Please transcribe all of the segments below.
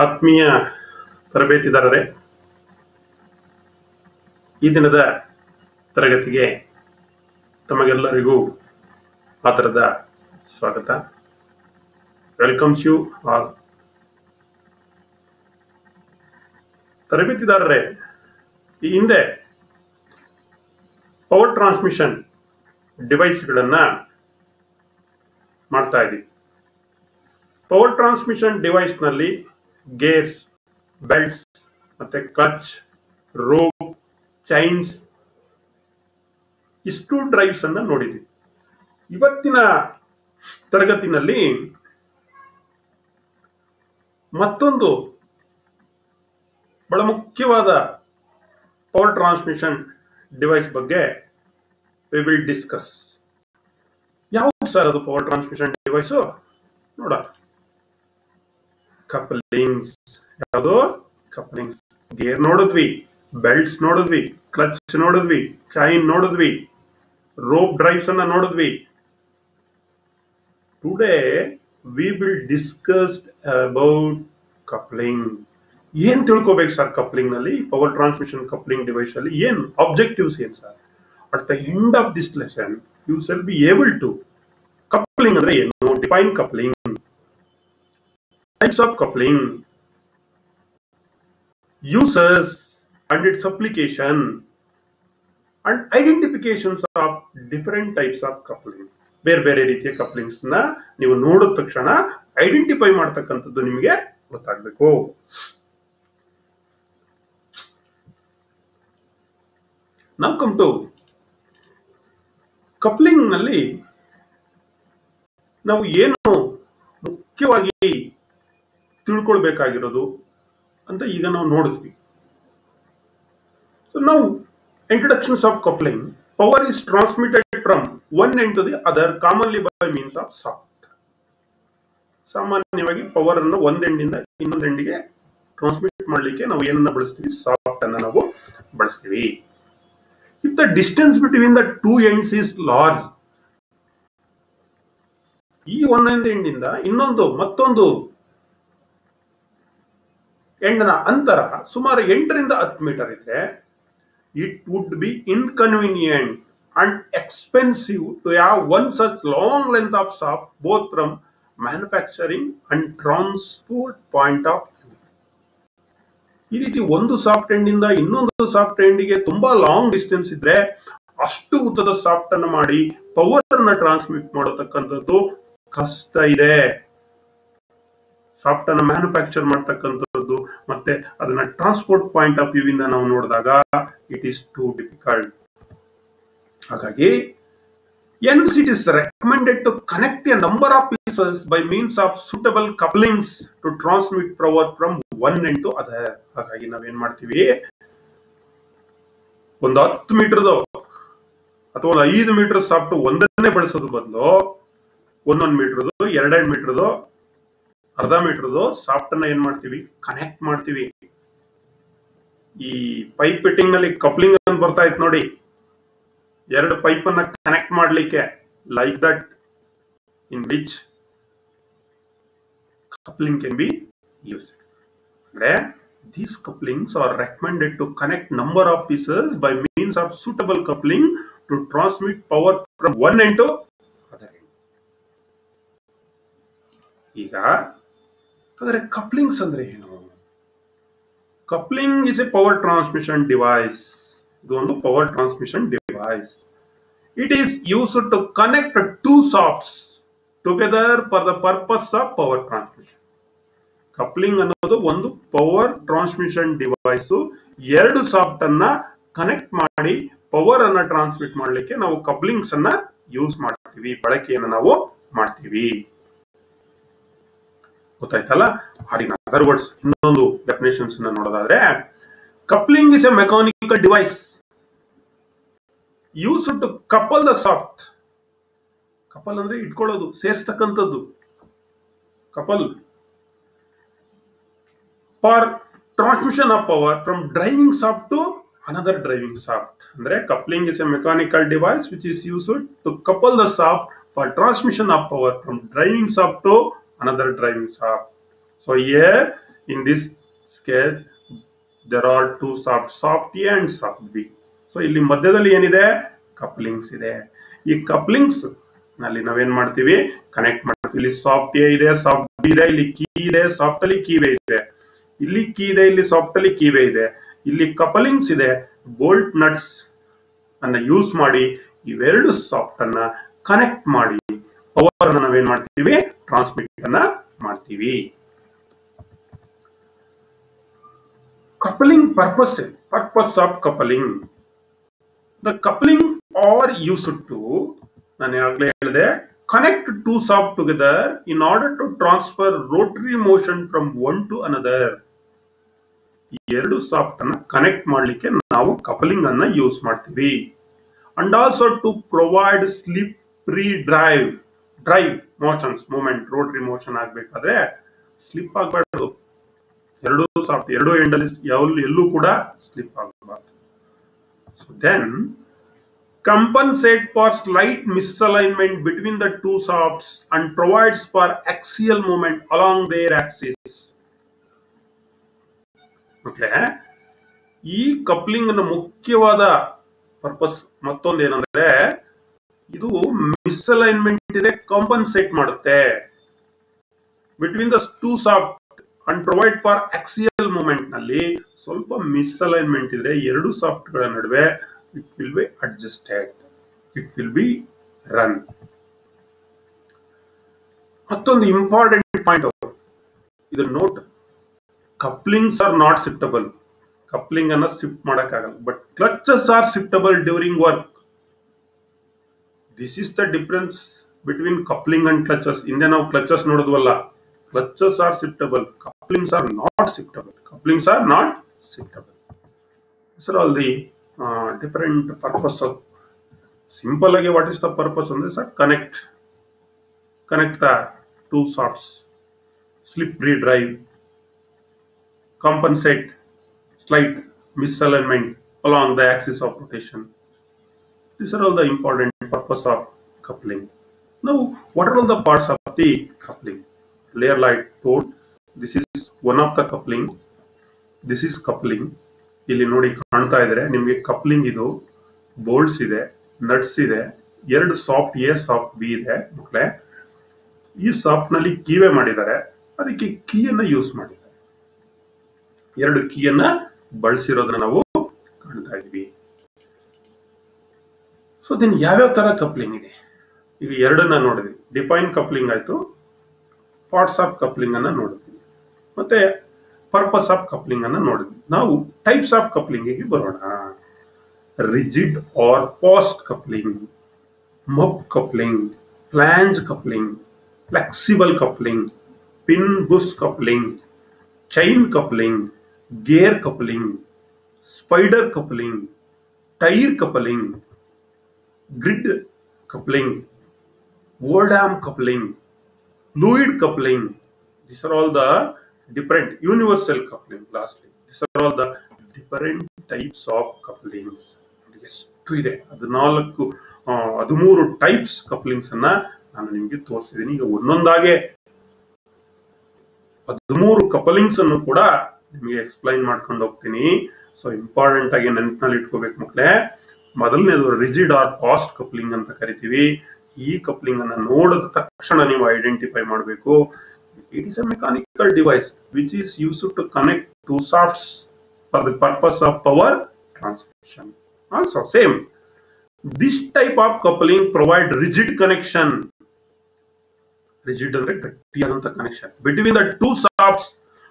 ಆತ್ಮೀಯ ತರಬೇತಿದಾರರೇ, ಈ ದಿನದ ತರಗತಿಗೆ ತಮಗೆಲ್ಲರಿಗೂ ಆದರದ ಸ್ವಾಗತ. Welcomes you all. ತರಬೇತಿದಾರರೇ, ಈ ಹಿಂದೆ ಪವರ್ ಟ್ರಾನ್ಸ್ಮಿಷನ್ ಡಿವೈಸ್ಗಳನ್ನ ಮಾಡ್ತಾ ಇದ್ದೀವಿ. ಪವರ್ ಟ್ರಾನ್ಸ್ಮಿಷನ್ ಡಿವೈಸ್ ನಲ್ಲಿ ಗೇರ್ಸ್, ಬೆಲ್ಟ್ಸ್, ಮತ್ತೆ ಕ್ಲಚ್, ರೋಪ್, ಚೈನ್ಸ್, ಇಷ್ಟು ಡ್ರೈವ್ಸ್ ಅನ್ನ ನೋಡಿದ್ವಿ. ಇವತ್ತಿನ ತರಗತಿನಲ್ಲಿ ಮತ್ತೊಂದು ಬಹಳ ಮುಖ್ಯವಾದ ಪವರ್ ಟ್ರಾನ್ಸ್ಮಿಷನ್ ಡಿವೈಸ್ ಬಗ್ಗೆ ವಿ ವಿಲ್ ಡಿಸ್ಕಸ್. ಯಾವುದು ಸರ್ ಅದು ಪವರ್ ಟ್ರಾನ್ಸ್ಮಿಷನ್ ಡಿವೈಸು? ನೋಡ, ಕಪ್ಲಿಂಗ್ಸ್. ಯಾವುದು? ಕಪ್ಲಿಂಗ್ಸ್. ಗೇರ್ ನೋಡಿದ್ವಿ, ಬೆಲ್ಟ್ಸ್ ನೋಡಿದ್ವಿ, ಕ್ಲಚ್ ನೋಡಿದ್ವಿ, ಚೈನ್ ನೋಡಿದ್ವಿ, ರೋಪ್ ಡ್ರೈವ್ಸ್ ಅನ್ನ ನೋಡಿದ್ವಿ. Today we will discuss about coupling. ಏನ್ ತಿಳ್ಕೋಬೇಕು ಸರ್ ಕಪ್ಲಿಂಗ್ ನಲ್ಲಿ? ಪವರ್ ಟ್ರಾನ್ಸ್ಮಿಷನ್ ಕಪ್ಲಿಂಗ್ ಡಿವೈಸ್ ಅಲ್ಲಿ ಏನ್ ಆಬ್ಜೆಕ್ಟಿವ್ಸ್ ಏನ್ sir? At the end of this lesson you shall be able to coupling ಅಂದ್ರೆ ಏನು, define coupling, types of coupling, uses and its application, and identifications of different types of coupling. ಬೇರೆ ಬೇರೆ ರೀತಿಯ ಕಪ್ಲಿಂಗ್ಸ್ ನ ನೀವು ನೋಡಿದ ತಕ್ಷಣ ಐಡೆಂಟಿಫೈ ಮಾಡ್ತಕ್ಕಂಥದ್ದು ನಿಮಗೆ ಗೊತ್ತಾಗಬೇಕು. ನಾವು ಕಮ್ ಟು ಕಪ್ಲಿಂಗ್ ನಲ್ಲಿ ನಾವು ಏನು ಮುಖ್ಯವಾಗಿ ತಿಳ್ಕೊಳ್ಬೇಕಾಗಿರೋದು ಅಂತ ಈಗ ನಾವು ನೋಡಿದ್ವಿ. ಸೊ ನಾವು introductions of coupling. Power is transmitted from one end to the other commonly by means of shaft. ಸಾಮಾನ್ಯವಾಗಿ ಪವರ್ ಅನ್ನು ಒಂದ್ ಎಂಡಿಂದ ಇನ್ನೊಂದು ಎಂಡಿಗೆ ಟ್ರಾನ್ಸ್ಮಿಟ್ ಮಾಡಲಿಕ್ಕೆ ನಾವು ಏನನ್ನ ಬಳಸ್ತೀವಿ? ಸಾಫ್ಟ್ ಅನ್ನ ನಾವು ಬಳಸ್ತೀವಿ. If the distance between the two ends is large, ಈ ಒಂದೊಂದು ಎಂಡಿಂದ ಮತ್ತೊಂದು ಎಂಡ್ನ ಅಂತರ ಸುಮಾರು 8ರಿಂದ 10 ಮೀಟರ್ ಇದ್ರೆ, it would be inconvenient and expensive to have one such long length of shaft both from manufacturing and transport point of view. ಈ ರೀತಿ ಒಂದು ಸಾಫ್ಟ್ ಎಂಡ್ ಇಂದ ಇನ್ನೊಂದು ಸಾಫ್ಟ್ ಎಂಡಿಗೆ ತುಂಬಾ ಲಾಂಗ್ ಡಿಸ್ಟೆನ್ಸ್ ಇದ್ರೆ, ಅಷ್ಟು ಉದ್ದದ ಸಾಫ್ಟ್ ಅನ್ನು ಮಾಡಿ ಪವರ್ ಅನ್ನ ಟ್ರಾನ್ಸ್ಮಿಟ್ ಮಾಡತಕ್ಕಂಥದ್ದು ಕಷ್ಟ ಇದೆ. ಸಾಫ್ಟ್ ಅನ್ನ ಮ್ಯಾನುಫ್ಯಾಕ್ಚರ್ ಮಾಡ್ತಕ್ಕಂಥದ್ದು ಮತ್ತೆ ಅದನ್ನ ಟ್ರಾನ್ಸ್ಪೋರ್ಟ್ ಪಾಯಿಂಟ್ ಆಫ್ ವ್ಯೂ ಇಂದ ನಾವು ನೋಡಿದಾಗ ಇಟ್ ಈಸ್ ಟೂ ಡಿಫಿಕಲ್ಟ್. ಹಾಗಾಗಿ hence it is recommended to connect a number of pieces by means of suitable couplings to transmit power from one end to other. ಹಾಗಾಗಿ ನಾವೇನ್ ಮಾಡ್ತೀವಿ, ಒಂದು 10 ಮೀಟರ್ದು ಅಥವಾ ಒಂದು 5 ಮೀಟರ್ ಸಾಫ್ಟ್ ಒಂದನ್ನೇ ಬಳಸೋದು ಬದಲು 1 ಮೀಟರ್ದು, 2 ಮೀಟರ್ದು, ಅರ್ಧ ಮೀಟರ್ದು ಸಾಫ್ಟ್ ಅನ್ನ ಏನ್ ಮಾಡ್ತೀವಿ? ಕನೆಕ್ಟ್ ಮಾಡ್ತೀವಿ. ಈ ಪೈಪ್ ಫಿಟ್ಟಿಂಗ್ ನಲ್ಲಿ ಕಪ್ಲಿಂಗ್ ಅಂತ ಬರ್ತಾ ಇತ್ತು ನೋಡಿ, 2 ಪೈಪ್ ಅನ್ನ ಕನೆಕ್ಟ್ ಮಾಡ್ಲಿಕ್ಕೆ, like that, in which coupling can be used. ಅಂದ್ರೆ these couplings are recommended to connect number of pieces by means of suitable coupling to transmit power from one end to other end. ಈಗ ಆದರೆ couplings ಅಂದ್ರೆ ಏನು? Coupling is a power transmission device. ಇದು ಒಂದು power transmission device. It is used to connect two shafts together for the purpose of power transmission. Coupling ಅನ್ನೋದು ಒಂದು power transmission device. 2 shaft ಅನ್ನ connect ಮಾಡಿ ಪವರ್ ಅನ್ನ transmit ಮಾಡಲಿಕ್ಕೆ ನಾವು ಕಪ್ಲಿಂಗ್ಸ್ ಅನ್ನ ಯೂಸ್ ಮಾಡ್ತೀವಿ, ಬಳಕೆಯನ್ನು ನಾವು ಮಾಡ್ತೀವಿ. ಗೊತ್ತಾಯ್ತಲ್ಲ? ಇನ್ ಅದರ್ ವರ್ಡ್ಸ್, ಇನ್ನೊಂದು ಡೆಫಿನೇಷನ್ಸ್ ನೋಡೋದಾದ್ರೆ, coupling is a mechanical device used to couple the shaft. Couple ಅಂದ್ರೆ ಇಟ್ಕೊಳ್ಳೋದು, ಸೇರಿಸ್ತಕ್ಕಂಥದ್ದು. Couple for transmission of power from driving shaft to another driving shaft. ಅಂದ್ರೆ coupling is a mechanical device which is used to couple the shaft for transmission of power from driving shaft to another driving shaft. So here In this case, there are two soft A and soft B. So ಇಲ್ಲಿ ಮಧ್ಯದಲ್ಲಿ ಏನಿದೆ, ಕಪ್ಲಿಂಗ್ಸ್ ಇದೆ. ಈ ಕಪ್ಲಿಂಗ್ಸ್ ನಲ್ಲಿ ನಾವೇನ್ ಮಾಡ್ತೀವಿ, connect ಮಾಡ್ತೀವಿ. ಇಲ್ಲಿ ಸಾಫ್ಟ್ ಎ ಇದೆ, ಸಾಫ್ಟ್ ಬಿ ಇದೆ, ಇಲ್ಲಿ ಕೀ ಇದೆ, ಸಾಫ್ಟ್ ಅಲ್ಲಿ ಕೀವೇ ಇದೆ, ಇಲ್ಲಿ ಕೀ ಇದೆ, ಇಲ್ಲಿ ಸಾಫ್ಟ್ ಅಲ್ಲಿ ಕೀವೇ ಇದೆ, ಇಲ್ಲಿ ಕಪಲಿಂಗ್ಸ್ ಇದೆ. ಬೋಲ್ಟ್ ನಟ್ಸ್ ಅನ್ನ ಯೂಸ್ ಮಾಡಿ ಇವೆರಡು ಸಾಫ್ಟ್ ಅನ್ನ ಕನೆಕ್ಟ್ ಮಾಡಿ ಪವರ್ ಅನ್ನ ನಾವೇನ್ ಮಾಡ್ತೀವಿ, ಟ್ರಾನ್ಸ್ಮಿಟ್ ಅನ್ನ ಮಾಡ್ತೀವಿ. Coupling purpose of coupling. The coupling are used to, ನಾನು ಆಗಲೇ ಹೇಳಿದೆ, connect two soft together in order to transfer rotary motion from one to another. ಈ ಎರಡು ಸಾಫ್ಟ್ ಅನ್ನ ಕನೆಕ್ಟ್ ಮಾಡಲಿಕ್ಕೆ ನಾವು ಕಪಲಿಂಗ್ ಅನ್ನ ಯೂಸ್ ಮಾಡ್ತೀವಿ. And also to provide slip free drive motions, movement, rotary motion ಆಗ್ಬೇಕಾದ್ರೆ ಸ್ಲಿಪ್ ಆಗಬಾರ್ದು. ಎರಡು ಸಾಫ್ಟ್, ಎರಡು ಎಂಡ್ ಅಲ್ಲಿ ಎಲ್ಲೂ ಕೂಡ ಸ್ಲಿಪ್ ಆಗಬಾರ್ದು. So then compensate for slight misalignment between the two softs and provides for axial movement along their axis. Okay, ಈ coupling ನ ಮುಖ್ಯವಾದ ಪರ್ಪಸ್ ಮತ್ತೊಂದು ಏನಂದ್ರೆ, ಇದು ಮಿಸ್ಅಲೈನ್ಮೆಂಟ್ ಇದೆ ಕಾಂಪನ್ಸೇಟ್ ಮಾಡುತ್ತೆ between the two soft and provide for axial movement. ನಲ್ಲಿ ಸ್ವಲ್ಪ ಮಿಸ್ಅಲೈನ್ಮೆಂಟ್ ಇದ್ರೆ ಎರಡು ಸಾಫ್ಟ್ ಗಳ ನಡುವೆ it will be adjusted, it will be run. ಮತ್ತೊಂದು ಇಂಪಾರ್ಟೆಂಟ್ ಪಾಯಿಂಟ್ ಇದು note, couplings are not shiftable. Coupling ಅನ್ನ ಶಿಫ್ಟ್ ಮಾಡಕ್ಕಾಗಲ್ಲ, but clutches are shiftable during work. This is the difference between coupling and clutches. ಹಿಂದೆ ನಾವು clutches ನೋಡಿದ್ವಲ್ಲ, clutches are shiftable, couplings are not shiftable. Couplings are not shiftable. These are all the different purpose of, simple agi what is the purpose on this, connect the two softs, slip free drive, compensate slight misalignment along the axis of rotation. These are all the important purpose of coupling. Now what are all the parts of the coupling? Layer light told, this is one of the coupling, this is coupling. ಇಲ್ಲಿ ನೋಡಿ ಕಾಣ್ತಾ ಇದ್ರೆ ನಿಮಗೆ coupling, ಇದು bolts ಇದೆ, nuts ಇದೆ, ಎರಡು soft A soft B ಇದೆ ಮಕ್ಕಳೇ. ಈ ಸಾಫ್ಟ್ ನಲ್ಲಿ ಕೀವೇ ಮಾಡಿದ್ದಾರೆ, ಅದಕ್ಕೆ ಕೀಯನ್ನ ಯೂಸ್ ಮಾಡಿದ್ದಾರೆ, ಎರಡು ಕೀಯನ್ನ ಬಳಸಿರೋದನ್ನ ನಾವು ಕಾಣ್ತಾ ಇದೀವಿ. ಸೊ ದೆನ್ ಯಾವ್ಯಾವ ತರ ಕಪ್ಲಿಂಗ್ ಇದೆ, ಈಗ ಎರಡನ್ನ ನೋಡಿದ್ವಿ. ಡಿಫೈನ್ ಕಪ್ಲಿಂಗ್ ಆಯ್ತು, ಪಾರ್ಟ್ಸ್ ಆಫ್ ಕಪ್ಲಿಂಗ್ ಅನ್ನ ನೋಡಿದ್ವಿ, ಮತ್ತೆ ಪರ್ಪಸ್ ಆಫ್ ಕಪ್ಲಿಂಗ್ ಅನ್ನ ನೋಡಿದ್ವಿ. ನಾವು ಟೈಪ್ಸ್ ಆಫ್ ಕಪ್ಲಿಂಗ್ ಗೆ ಬರೋಣ. Rigid or fast coupling, muff coupling, flange coupling, flexible coupling, pin bush coupling, chain coupling, gear coupling, spider coupling, tyre coupling, grid coupling, Oldham coupling, fluid coupling. These are all the different universal coupling. Lastly, these are all the different types of couplings. ಎಷ್ಟು ಇದೆ, 13 types ಕಪ್ಲಿಂಗ್ಸ್ ಅನ್ನ ನಾನು ನಿಮ್ಗೆ ತೋರಿಸಿದ್ದೀನಿ. ಈಗ ಒಂದೊಂದಾಗೆ 13 ಕಪ್ಲಿಂಗ್ಸ್ ಅನ್ನು ಕೂಡ ನಿಮಗೆ ಎಕ್ಸ್ಪ್ಲೈನ್ ಮಾಡ್ಕೊಂಡು ಹೋಗ್ತೀನಿ. ಸೊ ಇಂಪಾರ್ಟೆಂಟ್ ಆಗಿ ನೆನಪಿನಲ್ಲಿ ಇಟ್ಕೋಬೇಕು ಮಕ್ಕಳೇ. ಮೊದಲನೇದು ರಿಜಿಡ್ ಆರ್ ಫಾಸ್ಟ್ ಕಪ್ಲಿಂಗ್ ಅಂತ ಕರಿತೀವಿ. ಈ ಕಪ್ಲಿಂಗ್ ಅನ್ನ ನೋಡಿದ ತಕ್ಷಣ ನೀವು ಐಡೆಂಟಿಫೈ ಮಾಡಬೇಕು. It is a mechanical device which is used to connect two softs for the purpose of power transmission. Also same, this type of coupling provide rigid connection, rigid ಅಂದ್ರೆ ಗಟ್ಟಿಯಾದಂತ connection between the two softs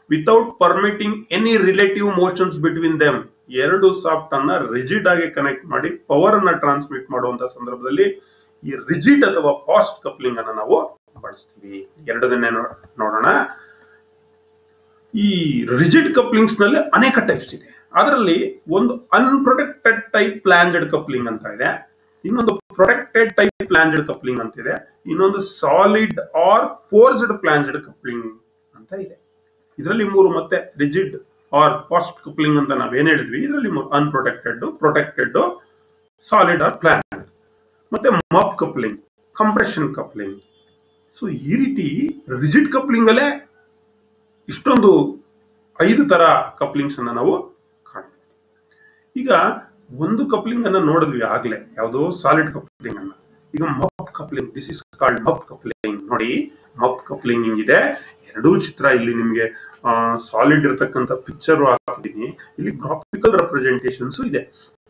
without permitting any relative motions between them. ಎರಡು soft ಅನ್ನ rigid ಆಗಿ connect ಮಾಡಿ power ಅನ್ನ transmit ಮಾಡುವಂತ ಸಂದರ್ಭದಲ್ಲಿ ಈ rigid ಅಥವಾ ಫಾಸ್ಟ್ ಕಪ್ಲಿಂಗ್ ಅನ್ನ ನಾವು ಬಳಸ್ತೀವಿ. ಎರಡನ್ನೇ ನೋಡೋಣ. ಈ ರಿಜಿಡ್ ಕಪ್ಲಿಂಗ್ಸ್ ನಲ್ಲಿ ಅನೇಕ ಟೈಪ್ಸ್ ಇದೆ. ಅದರಲ್ಲಿ ಒಂದು ಅನ್ಪ್ರೊಟೆಕ್ಟೆಡ್ ಟೈಪ್ ಫ್ಲಾಂಜ್ಡ್ ಕಪ್ಲಿಂಗ್ ಅಂತ ಇದೆ, ಇನ್ನೊಂದು ಪ್ರೊಟೆಕ್ಟೆಡ್ ಟೈಪ್ ಫ್ಲಾಂಜ್ಡ್ ಕಪ್ಲಿಂಗ್ ಅಂತ ಇದೆ, ಇನ್ನೊಂದು ಸಾಲಿಡ್ ಆರ್ ಫೋರ್ಸ್ಡ್ ಫ್ಲಾಂಜ್ಡ್ ಕಪ್ಲಿಂಗ್ ಅಂತ ಇದೆ. ಇದರಲ್ಲಿ ಮೂರು. ಮತ್ತೆ ರಿಜಿಡ್ ಆರ್ ಫಾಸ್ಟ್ ಕಪ್ಲಿಂಗ್ ಅಂತ ನಾವೇನ್ ಹೇಳಿದ್ವಿ, ಇದರಲ್ಲಿ ಅನ್ಪ್ರೊಟೆಕ್ಟೆಡ್, ಪ್ರೊಟೆಕ್ಟೆಡ್, ಸಾಲಿಡ್ ಆರ್ ಫ್ಲಾಂಜ್ಡ್, ಮತ್ತೆ ಮಪ್ ಕಪ್ಲಿಂಗ್, ಕಂಪ್ರೆಷನ್ ಕಪ್ಲಿಂಗ್. ಸೊ ಈ ರೀತಿ ರಿಜಿಡ್ ಕಪ್ಲಿಂಗ್ ಅಲ್ಲೇ ಇಷ್ಟೊಂದು 5 ತರ ಕಪ್ಲಿಂಗ್ಸ್ ಅನ್ನ ನಾವು ಕಾಣ್ತೀವಿ. ಈಗ ಒಂದು ಕಪ್ಲಿಂಗ್ ಅನ್ನ ನೋಡಿದ್ವಿ ಆಗ್ಲೇ, ಯಾವುದೋ ಸಾಲಿಡ್ ಕಪ್ಲಿಂಗ್ ಅನ್ನ. ಈಗ muff coupling, this is called muff coupling. ನೋಡಿ, ಮಪ್ ಕಪ್ಲಿಂಗ್ ಹಿಂಗಿದೆ. ಎರಡೂ ಚಿತ್ರ ಇಲ್ಲಿ ನಿಮ್ಗೆ ಸಾಲಿಡ್ ಇರತಕ್ಕಂತ ಪಿಕ್ಚರ್ ಹಾಕಿದೀನಿ. ಇಲ್ಲಿ ಗ್ರಾಫಿಕಲ್ ರೆಪ್ರೆಸೆಂಟೇಷನ್ಸ್ ಇದೆ.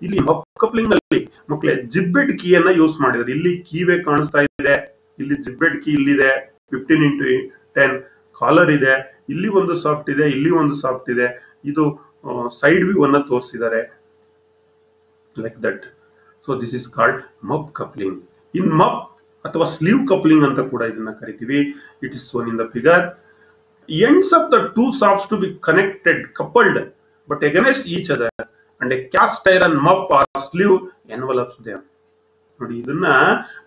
ಇಲ್ಲಿ ಮಪ್ ಕಪ್ಲಿಂಗ್ ಅಲ್ಲಿ ಮಕ್ಕಳೇ ಜಿಬ್ಬೆಡ್ ಕೀ ಅನ್ನ ಯೂಸ್ ಮಾಡಿದ್ರೆ, ಇಲ್ಲಿ ಕೀವೇ ಕಾಣಿಸ್ತಾ ಇದೆ. ಇಲ್ಲಿ ಜಿಬ್ಬೆಡ್ ಕೀ ಇಲ್ಲಿದೆ, 15x10 ಕಾಲರ್ ಇದೆ. ಇಲ್ಲಿ ಒಂದು ಸಾಫ್ಟ್ ಇದೆ, ಇಲ್ಲಿ ಒಂದು ಸಾಫ್ಟ್ ಇದೆ. ಇದು ಸೈಡ್ ವ್ಯೂ ಅನ್ನ ತೋರಿಸಿದ್ದಾರೆ, like that. So this is called muff coupling. In muff ಅಥವಾ ಸ್ಲೀವ್ ಕಪ್ಲಿಂಗ್ ಅಂತ ಕೂಡ ಇದನ್ನ ಕರಿತೀವಿ. It is shown in the figure. Ends of the two shafts to be connected, coupled, but against each other, and a cast iron mup or sleeve envelopes them. ನೋಡಿ, ಇದನ್ನ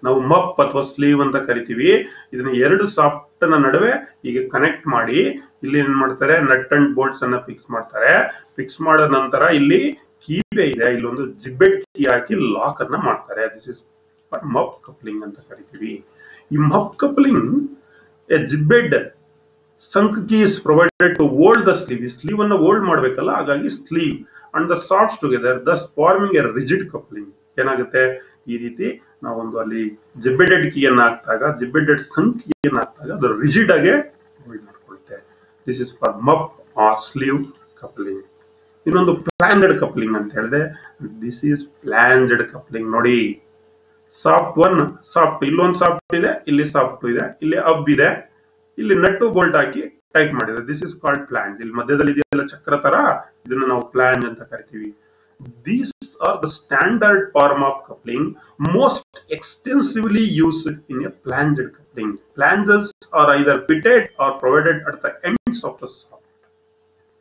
ನಾವು ಮಪ್ ಅಥವಾ sleeve ಅಂತ ಕರಿತೀವಿ. ಇದನ್ನ ಎರಡು ಸಾಫ್ಟ್ ನ ನಡುವೆ ಈಗ ಕನೆಕ್ಟ್ ಮಾಡಿ, ಇಲ್ಲಿ ಏನ್ ಮಾಡ್ತಾರೆ, ನಟ್ ಅಂಡ್ ಬೋಲ್ಟ್ಸ್ ಅನ್ನ ಫಿಕ್ಸ್ ಮಾಡ್ತಾರೆ. ಫಿಕ್ಸ್ ಮಾಡಿದ ನಂತರ ಇಲ್ಲಿ ಕೀವೇ ಇದೆ, ಇಲ್ಲೊಂದು ಜಿಬ್ಬೆಡ್ ಕೀ ಹಾಕಿ ಲಾಕ್ ಅನ್ನ ಮಾಡ್ತಾರೆ. ದಿಸ್ ಇಸ್ ಮಪ್ ಕಪ್ಲಿಂಗ್ ಅಂತ ಕರಿತೀವಿ. ಈ muff coupling, a gibbed sunk key is provided to hold the sleeve. Sleeve ಅನ್ನು ಹೋಲ್ಡ್ ಮಾಡಬೇಕಲ್ಲ, ಹಾಗಾಗಿ sleeve and the shafts together, thus forming a rigid coupling. ಏನಾಗುತ್ತೆ, ಈ ರೀತಿ ನಾವೊಂದು ಅಲ್ಲಿ ಜಿಬ್ಬೆಡೆಡ್ ಕೀಯನ್ನು ಹಾಕಿದಾಗ, ಜಿಬ್ಬೆಡೆಡ್ ಸಂಕ್ ಕೀಯನ್ನು ಹಾಕಿದಾಗ ಅದು ರಿಜಿಡ್ ಆಗಿ ಹೋಲ್ಡ್ ಮಾಡ್ಕೊಳ್ಳುತ್ತೆ. This is for muff or sleeve coupling. ಇನ್ನೊಂದು ಪ್ಲಾಂಜೆಡ್ ಕಪ್ಲಿಂಗ್ ಅಂತ ಹೇಳಿದೆ. This is flanged coupling. ನೋಡಿ, ಸಾಫ್ಟ್ ಒನ್ ಸಾಫ್ಟ್, ಇಲ್ಲೊಂದು ಸಾಫ್ಟ್ ಇದೆ, ಇಲ್ಲಿ ಸಾಫ್ಟ್ ಇದೆ, ಇಲ್ಲಿ ಅಬ್ ಇದೆ, ಇಲ್ಲಿ ನಟ್ಟು ಬೋಲ್ಟ್ ಹಾಕಿ ಟೈಟ್ ಮಾಡಿದ್ರೆ ದಿಸ್ ಇಸ್ ಕಾಲ್ಡ್ ಪ್ಲಾಂಜ್. ಇಲ್ಲಿ ಮಧ್ಯದಲ್ಲಿ ಇದೆಯಲ್ಲ ಚಕ್ರ ತರ, ಇದನ್ನ ನಾವು ಪ್ಲಾಂಜ್ ಅಂತ ಕರಿತೀವಿ. These are the standard form of coupling, most extensively used in a flanged coupling. Flanges are either fitted or provided at the ends of the shaft.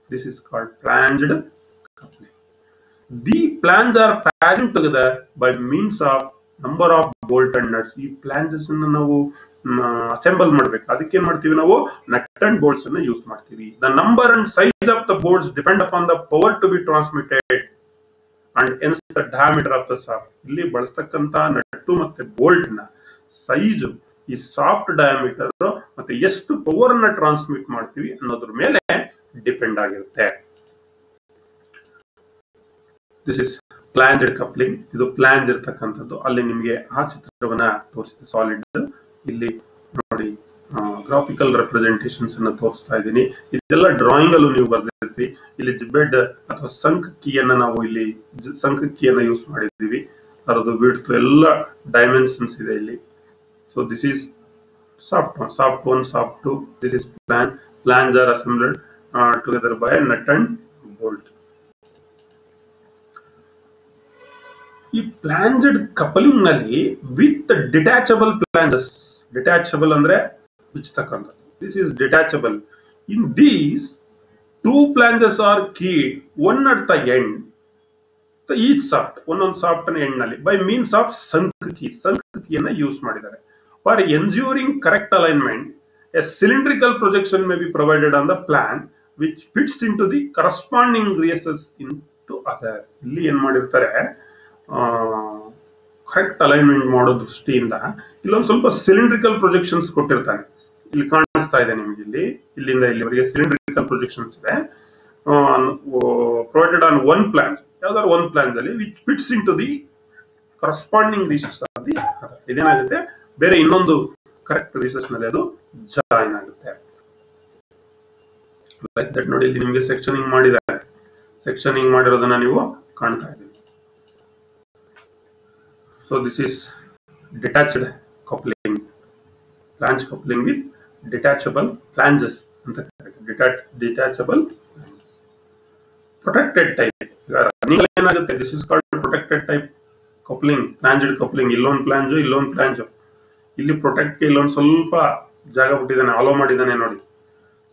This is called flanged coupling. The flange are fastened together by means of number of bolt and nuts. ಈ ಪ್ಲಾಂಜಸ್ ಅನ್ನು ನಾವು assemble ಮಾಡ್ಬೇಕು, ಅದಕ್ಕೆ ಏನ್ ಮಾಡ್ತೀವಿ ನಾವು, nut and bolts ಅನ್ನ use ಮಾಡ್ತೀವಿ. The number and size of the bolts depend upon the power to be transmitted and hence the diameter of the shaft. ಇಲ್ಲಿ ಬಳಸ್ತಕ್ಕಂತ ನಟ್ಟು ಮತ್ತೆ ಬೋಲ್ಟ್ ನ ಸೈಜು, ಈ ಸಾಫ್ಟ್ ಡಯಾಮೀಟರ್ ಮತ್ತೆ ಎಷ್ಟು ಪವರ್ ಅನ್ನ ಟ್ರಾನ್ಸ್ಮಿಟ್ ಮಾಡ್ತೀವಿ ಅನ್ನೋದ್ರ ಮೇಲೆ ಡಿಪೆಂಡ್ ಆಗಿರುತ್ತೆ. This is flanged coupling. ಇದು ಪ್ಲಾಂಜ್ ಇರ್ತಕ್ಕಂಥದ್ದು. ಅಲ್ಲಿ ನಿಮಗೆ ಆ ಚಿತ್ರವನ್ನ ತೋರಿಸಿದೆ, ಸಾಲಿಡ್. ಇಲ್ಲಿ ನೋಡಿ, ಗ್ರಾಫಿಕಲ್ ರೆಪ್ರೆಸೆಂಟೇಷನ್ಸ್ ಅನ್ನ ತೋರಿಸ್ತಾ ಇದ್ದೀನಿ. ಇದೆಲ್ಲ ಡ್ರಾಯಿಂಗ್ ಅಲ್ಲೂ ನೀವು ಬರ್ದಿರ್ತೀವಿ. ಇಲ್ಲಿ ಜಿಬ್ಬೆಡ್ ಅಥವಾ ಸಂಕ್ ಕೀಯನ್ನ ನಾವು ಇಲ್ಲಿ ಸಂಕ್ ಕೀಯನ್ನ ಯೂಸ್ ಮಾಡಿದ್ದೀವಿ. ಅದರದ್ದು ವಿಡ್ತ್ ಎಲ್ಲ ಡೈಮೆನ್ಷನ್ಸ್ ಇದೆ ಇಲ್ಲಿ. So this is shaft one, shaft one, shaft two. This is flange. Flange are assembled together by nut and bolt. ಈ ಪ್ಲಾಂಜೆಡ್ ಕಪಲಿಂಗ್ ನಲ್ಲಿ ವಿತ್ ಡಿಟ್ಯಾಚಬಲ್ ಪ್ಲಾಂಜಸ್, ಡಿಟ್ಯಾಚಬಲ್ ಅಂದ್ರೆ ಬಿಚ್ಚತಕ್ಕಂಥದ್ದು. This is detachable. In these two flanges are keyed, one at the end, each shaft, ಒಂದೊಂದು shaft end ನಲ್ಲಿ, by means of sunk key. Sunk ಕೀಯನ್ನ use ಮಾಡಿದ್ದಾರೆ. For ensuring correct alignment, a cylindrical projection may be provided on the flange which fits into the corresponding races into other. ಇಲ್ಲಿ ಏನ್ ಮಾಡಿರ್ತಾರೆ, correct alignment ಮಾಡೋ ದೃಷ್ಟಿಯಿಂದ ಇಲ್ಲೊಂದು ಸ್ವಲ್ಪ cylindrical projections ಕೊಟ್ಟಿರ್ತಾನೆ. ಇಲ್ಲಿ ಕಾಣಿಸ್ತಾ ಇದೆ ನಿಮಗೆ, ಇಲ್ಲಿ ಇಲ್ಲಿಂದ ಇಲ್ಲಿವರೆಗೆ ಸಿಲಿಂಡ್ರಿಕಲ್ ಪ್ರೊಜೆಕ್ಷನ್ಸ್ ಇದೆ, ಪ್ರೊವೈಡೆಡ್ ಆನ್ ಒನ್ ಪ್ಲಾನ್, ಯಾವ್ದಾದ್ರು ಒನ್ ಪ್ಲಾನ್ ಅಲ್ಲಿ, which fits into the corresponding recesses of the other. ಇದೇನಾಗುತ್ತೆ, ಬೇರೆ ಇನ್ನೊಂದು ಕರೆಕ್ಟ್ ರೀಸಸ್ ನಲ್ಲಿ ಅದು ಜಾಯಿನ್ ಆಗುತ್ತೆ. Like that. ನೋಡಿ, ಇಲ್ಲಿ ನಿಮಗೆ ಸೆಕ್ಷನಿಂಗ್ ಮಾಡಿದ್ದಾರೆ. ಸೆಕ್ಷನಿಂಗ್ ಮಾಡಿರೋದನ್ನ ನೀವು ಕಾಣ್ತಾ ಇದ್ದೀವಿ. So this is detached coupling, flange coupling with detachable flanges. Detachable flanges. Protected type. This is called protected type coupling, flanged coupling. Illon flange, illon flange. Illi protect illon ಸ್ವಲ್ಪ ಜಾಗ ಬಿಟ್ಟಿದ್ದಾನೆ, hello ಮಾಡಿದ್ದಾನೆ ನೋಡಿ.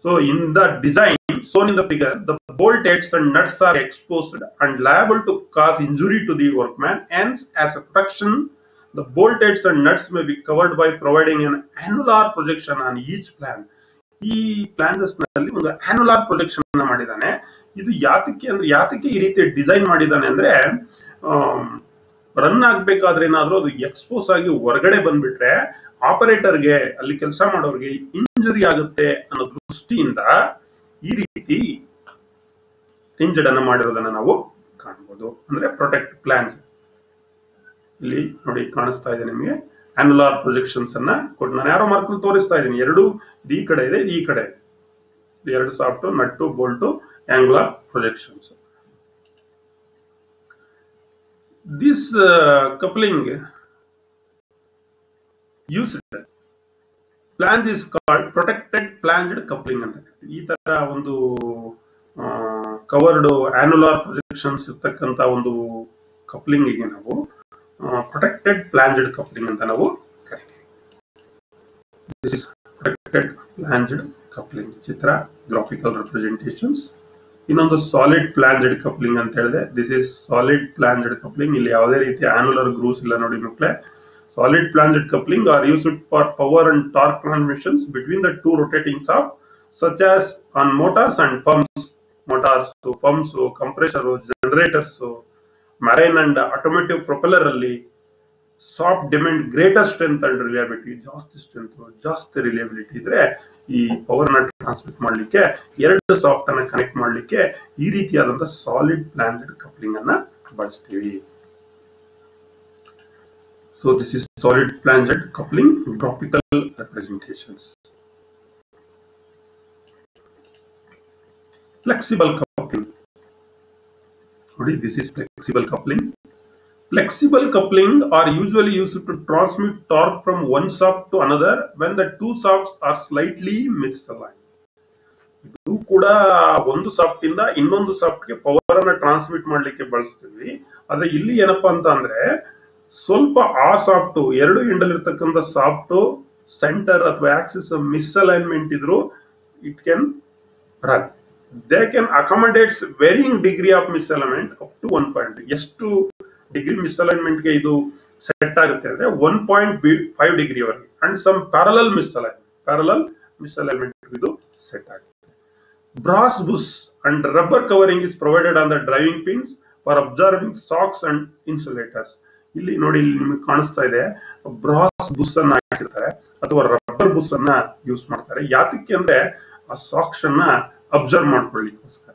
So in the design shown in the figure, the bolt heads and nuts are exposed and liable to cause injury to the workman. Hence, as a protection, the bolt heads and nuts may be covered by providing an annular projection on each plan. ಈ plants ನಲ್ಲಿ ಒಂದು annular projection ಅನ್ನ ಮಾಡಿದ್ದಾನೆ. ಇದು ಯಾತಕ್ಕೆ ಈ ರೀತಿ design ಮಾಡಿದ್ದಾನೆ ಅಂದ್ರೆ, ರನ್ ಆಗ್ಬೇಕಾದ್ರೆ ಏನಾದ್ರೂ ಅದು ಎಕ್ಸ್ಪೋಸ್ ಆಗಿ ಹೊರಗಡೆ ಬಂದ್ಬಿಟ್ರೆ ಆಪರೇಟರ್ಗೆ, ಅಲ್ಲಿ ಕೆಲಸ ಮಾಡೋರಿಗೆ ಇಂಜುರಿ ಆಗುತ್ತೆ ಅನ್ನೋ ದೃಷ್ಟಿಯಿಂದ ಈ ರೀತಿ ಹಿಂಜಡ್ ಅನ್ನು ಮಾಡಿರೋದನ್ನ ನಾವು ಕಾಣಬಹುದು. ಅಂದ್ರೆ ಪ್ರೊಟೆಕ್ಟ್ ಪ್ಲಾನ್ಸ್. ಇಲ್ಲಿ ನೋಡಿ ಕಾಣಿಸ್ತಾ ಇದೆ ನಿಮಗೆ ಆನ್ಯುಲಾರ್ ಪ್ರೊಜೆಕ್ಷನ್ಸ್ ಅನ್ನ ಕೊಟ್ಟು ನಾನು ಯಾರೋ ಮಾರ್ಕ್ ತೋರಿಸ್ತಾ ಇದ್ದೀನಿ. ಎರಡು ಈ ಕಡೆ ಇದೆ, ಈ ಕಡೆ ಎರಡು shaft nut bolt angular projections. This coupling used flange is called protected flanged coupling ಅಂತ. ಈ ತರ ಒಂದು ಕವರ್ಡ್ ಆನ್ಯುಲಾರ್ ಪ್ರೊಜೆಕ್ಷನ್ಸ್ ಇರ್ತಕ್ಕಂಥ ಒಂದು ಕಪ್ಲಿಂಗ್ ಗೆ ನಾವು ಪ್ರೊಟೆಕ್ಟೆಡ್ ಪ್ಲಾಂಜ್ಡ್ ಕಪ್ಲಿಂಗ್ ಅಂತ ನಾವು ಕರಿತೀವಿ. This is protected flanged coupling. ಚಿತ್ರ ಗ್ರಾಫಿಕಲ್ ರೆಪ್ರೆಸೆಂಟೇಷನ್ಸ್. ಇನ್ನೊಂದು ಸಾಲಿಡ್ ಪ್ಲಾಂಜ್ಡ್ ಕಪ್ಲಿಂಗ್ ಅಂತ ಹೇಳಿದೆ. This is solid flanged coupling. ಇಲ್ಲಿ ಯಾವುದೇ ರೀತಿ ಆನ್ಯುಲರ್ ಗ್ರೂವ್ಸ್ ಇಲ್ಲ ನೋಡಿ ಮಕ್ಕಳೇ. Solid plunged coupling are used for power and torque transmissions between the two rotating shafts, such as on motors and pumps, compressor, generators, marine and automotive propeller ಅಲ್ಲಿ soft demand greater strength and reliability. ಜಾಸ್ತಿ reliability ಇದ್ರೆ ಈ power ನ transmit ಮಾಡ್ಲಿಕ್ಕೆ ಎರಡು soft ಅನ್ನ connect ಮಾಡ್ಲಿಕ್ಕೆ ಈ ರೀತಿಯಾದಂತಹ ಸಾಲಿಡ್ ಪ್ಲಾಂಜ್ಡ್ ಕಪ್ಲಿಂಗ್ ಅನ್ನ ಬಳಸ್ತೀವಿ. So this is solid plunged coupling, graphical representations. Flexible coupling. This is flexible coupling. Flexible coupling are usually used to transmit torque from one shaft to another when the two shafts are slightly misaligned. ಇದು ಕೂಡ ಒಂದು soft ಇಂದ ಇನ್ನೊಂದು soft ಗೆ power ಅನ್ನ transmit ಮಾಡ್ಲಿಕ್ಕೆ ಬಳಸ್ತೀವಿ. ಆದ್ರೆ ಇಲ್ಲಿ ಏನಪ್ಪಾ ಅಂತ ಅಂದ್ರೆ ಸ್ವಲ್ಪ ಆ ಸಾಫ್ಟ್ ಎರಡು ಎಂಡಲ್ ಇರ್ತಕ್ಕಂಥ ಸಾಫ್ಟ್ ಸೆಂಟರ್ ಅಥವಾ ಆಕ್ಸಿಸ್ ಮಿಸ್ಅಲೈನ್ಮೆಂಟ್ ಇದ್ರು it can run. They can accommodates varying degree of misalignment up to 1 ಎಷ್ಟು ಡಿಗ್ರಿ ಮಿಸ್ಅಲೈನ್ಮೆಂಟ್ ಗೆ ಇದು ಸೆಟ್ ಆಗುತ್ತೆ ಅಂದ್ರೆ 1.5 ಡಿಗ್ರಿ ವರೆಗೆ. ಅಂಡ್ ಸಮ್ ಪ್ಯಾರಲಲ್ ಮಿಸ್ಅಲೈನ್ಮೆಂಟ್ ಇದು ಸೆಟ್ ಆಗುತ್ತೆ. Brass bush and rubber covering is provided on the driving pins for absorbing shocks and insulators. ಇಲ್ಲಿ ನೋಡಿ, ಇಲ್ಲಿ ನಿಮಗೆ ಕಾಣಿಸ್ತಾ ಇದೆ ಬ್ರಾಸ್ ಬುಸ್ ಅನ್ನ ಹಾಕಿರ್ತಾರೆ ಅಥವಾ ರಬ್ಬರ್ ಬುಸ್ ಅನ್ನ ಯೂಸ್ ಮಾಡ್ತಾರೆ. ಯಾತಕ್ಕೆ ಅಂದ್ರೆ ಆ ಸಾಕ್ಸ್ ಅನ್ನ ಅಬ್ಸರ್ವ್ ಮಾಡ್ಕೊಳ್ಳಿಕ್ಕೋಸ್ಕರ.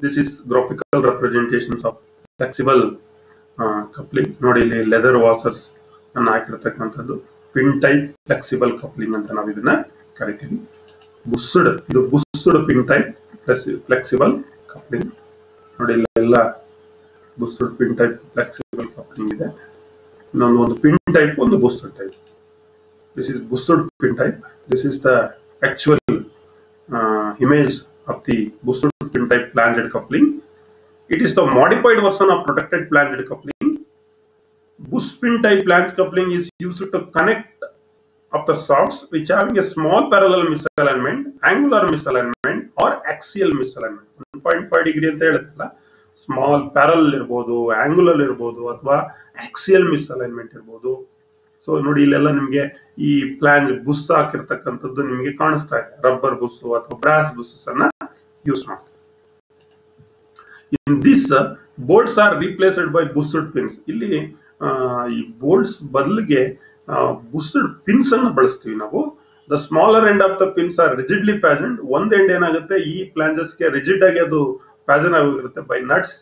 This is graphical representations of flexible coupling. ನೋಡಿ, ಇಲ್ಲಿ ಲೆದರ್ ವಾಸರ್ಸ್ ಅನ್ನ ಹಾಕಿರ್ತಕ್ಕಂಥದ್ದು ಪಿನ್ ಟೈಪ್ ಫ್ಲೆಕ್ಸಿಬಲ್ ಕಪ್ಲಿಂಗ್ ಅಂತ ನಾವು ಇದನ್ನ ಕರಿತೀವಿ. ಇದು bushed pin type flexible coupling. ನೋಡಿ, ಇಲ್ಲೆಲ್ಲ bushed pin type flexible coupling ಇದೆ. ಇನ್ನೊಂದು ಒಂದು ಪಿನ್ ಟೈಪ್, ಒಂದು bushed type. This is bushed pin type. This is the actual image of the boosted pin type plunged coupling. It is the modified version of protected plunged coupling. Bush pin type plunged coupling is used to connect up the shafts which having a small parallel misalignment, angular misalignment or axial misalignment. 1.5 degree ಅಂತ ಹೇಳುತ್ತಲ್ಲ, small parallel ಇರ್ಬೋದು, angular ಇರ್ಬೋದು ಅಥವಾ axial ಮಿಸ್ಅಲೈನ್ಮೆಂಟ್ ಇರ್ಬೋದು. So ನೋಡಿ, ಇಲ್ಲೆಲ್ಲ ನಿಮಗೆ ಈ plunge ಬುಸ್ ಹಾಕಿರ್ತಕ್ಕಂಥದ್ದು ನಿಮಗೆ ಕಾಣಿಸ್ತಾ ಇದೆ. ರಬ್ಬರ್ ಬುಸ್ ಅಥವಾ ಬ್ರಾಸ್ ಬುಸ್ ಅನ್ನ ಯೂಸ್ ಮಾಡ್ತಾರೆ. In this bolts are replaced by bushed pins. ಇಲ್ಲಿ ಈ ಬೋಲ್ಟ್ಸ್ ಬದಲಿಗೆ ಬುಸ್ಡ್ ಪಿನ್ಸ್ ಅನ್ನು ಬಳಸ್ತೀವಿ ನಾವು. The smaller end of the pins are rigidly fastened. ಒಂದ್ ಎಂಡ್ ಏನಾಗುತ್ತೆ, ಈ ಪ್ಲಾಂಜಸ್ಗೆ ರಿಜಿಡ್ ಆಗಿ ಅದು ಪ್ಯಾಜನ್ ಆಗಿರುತ್ತೆ by nuts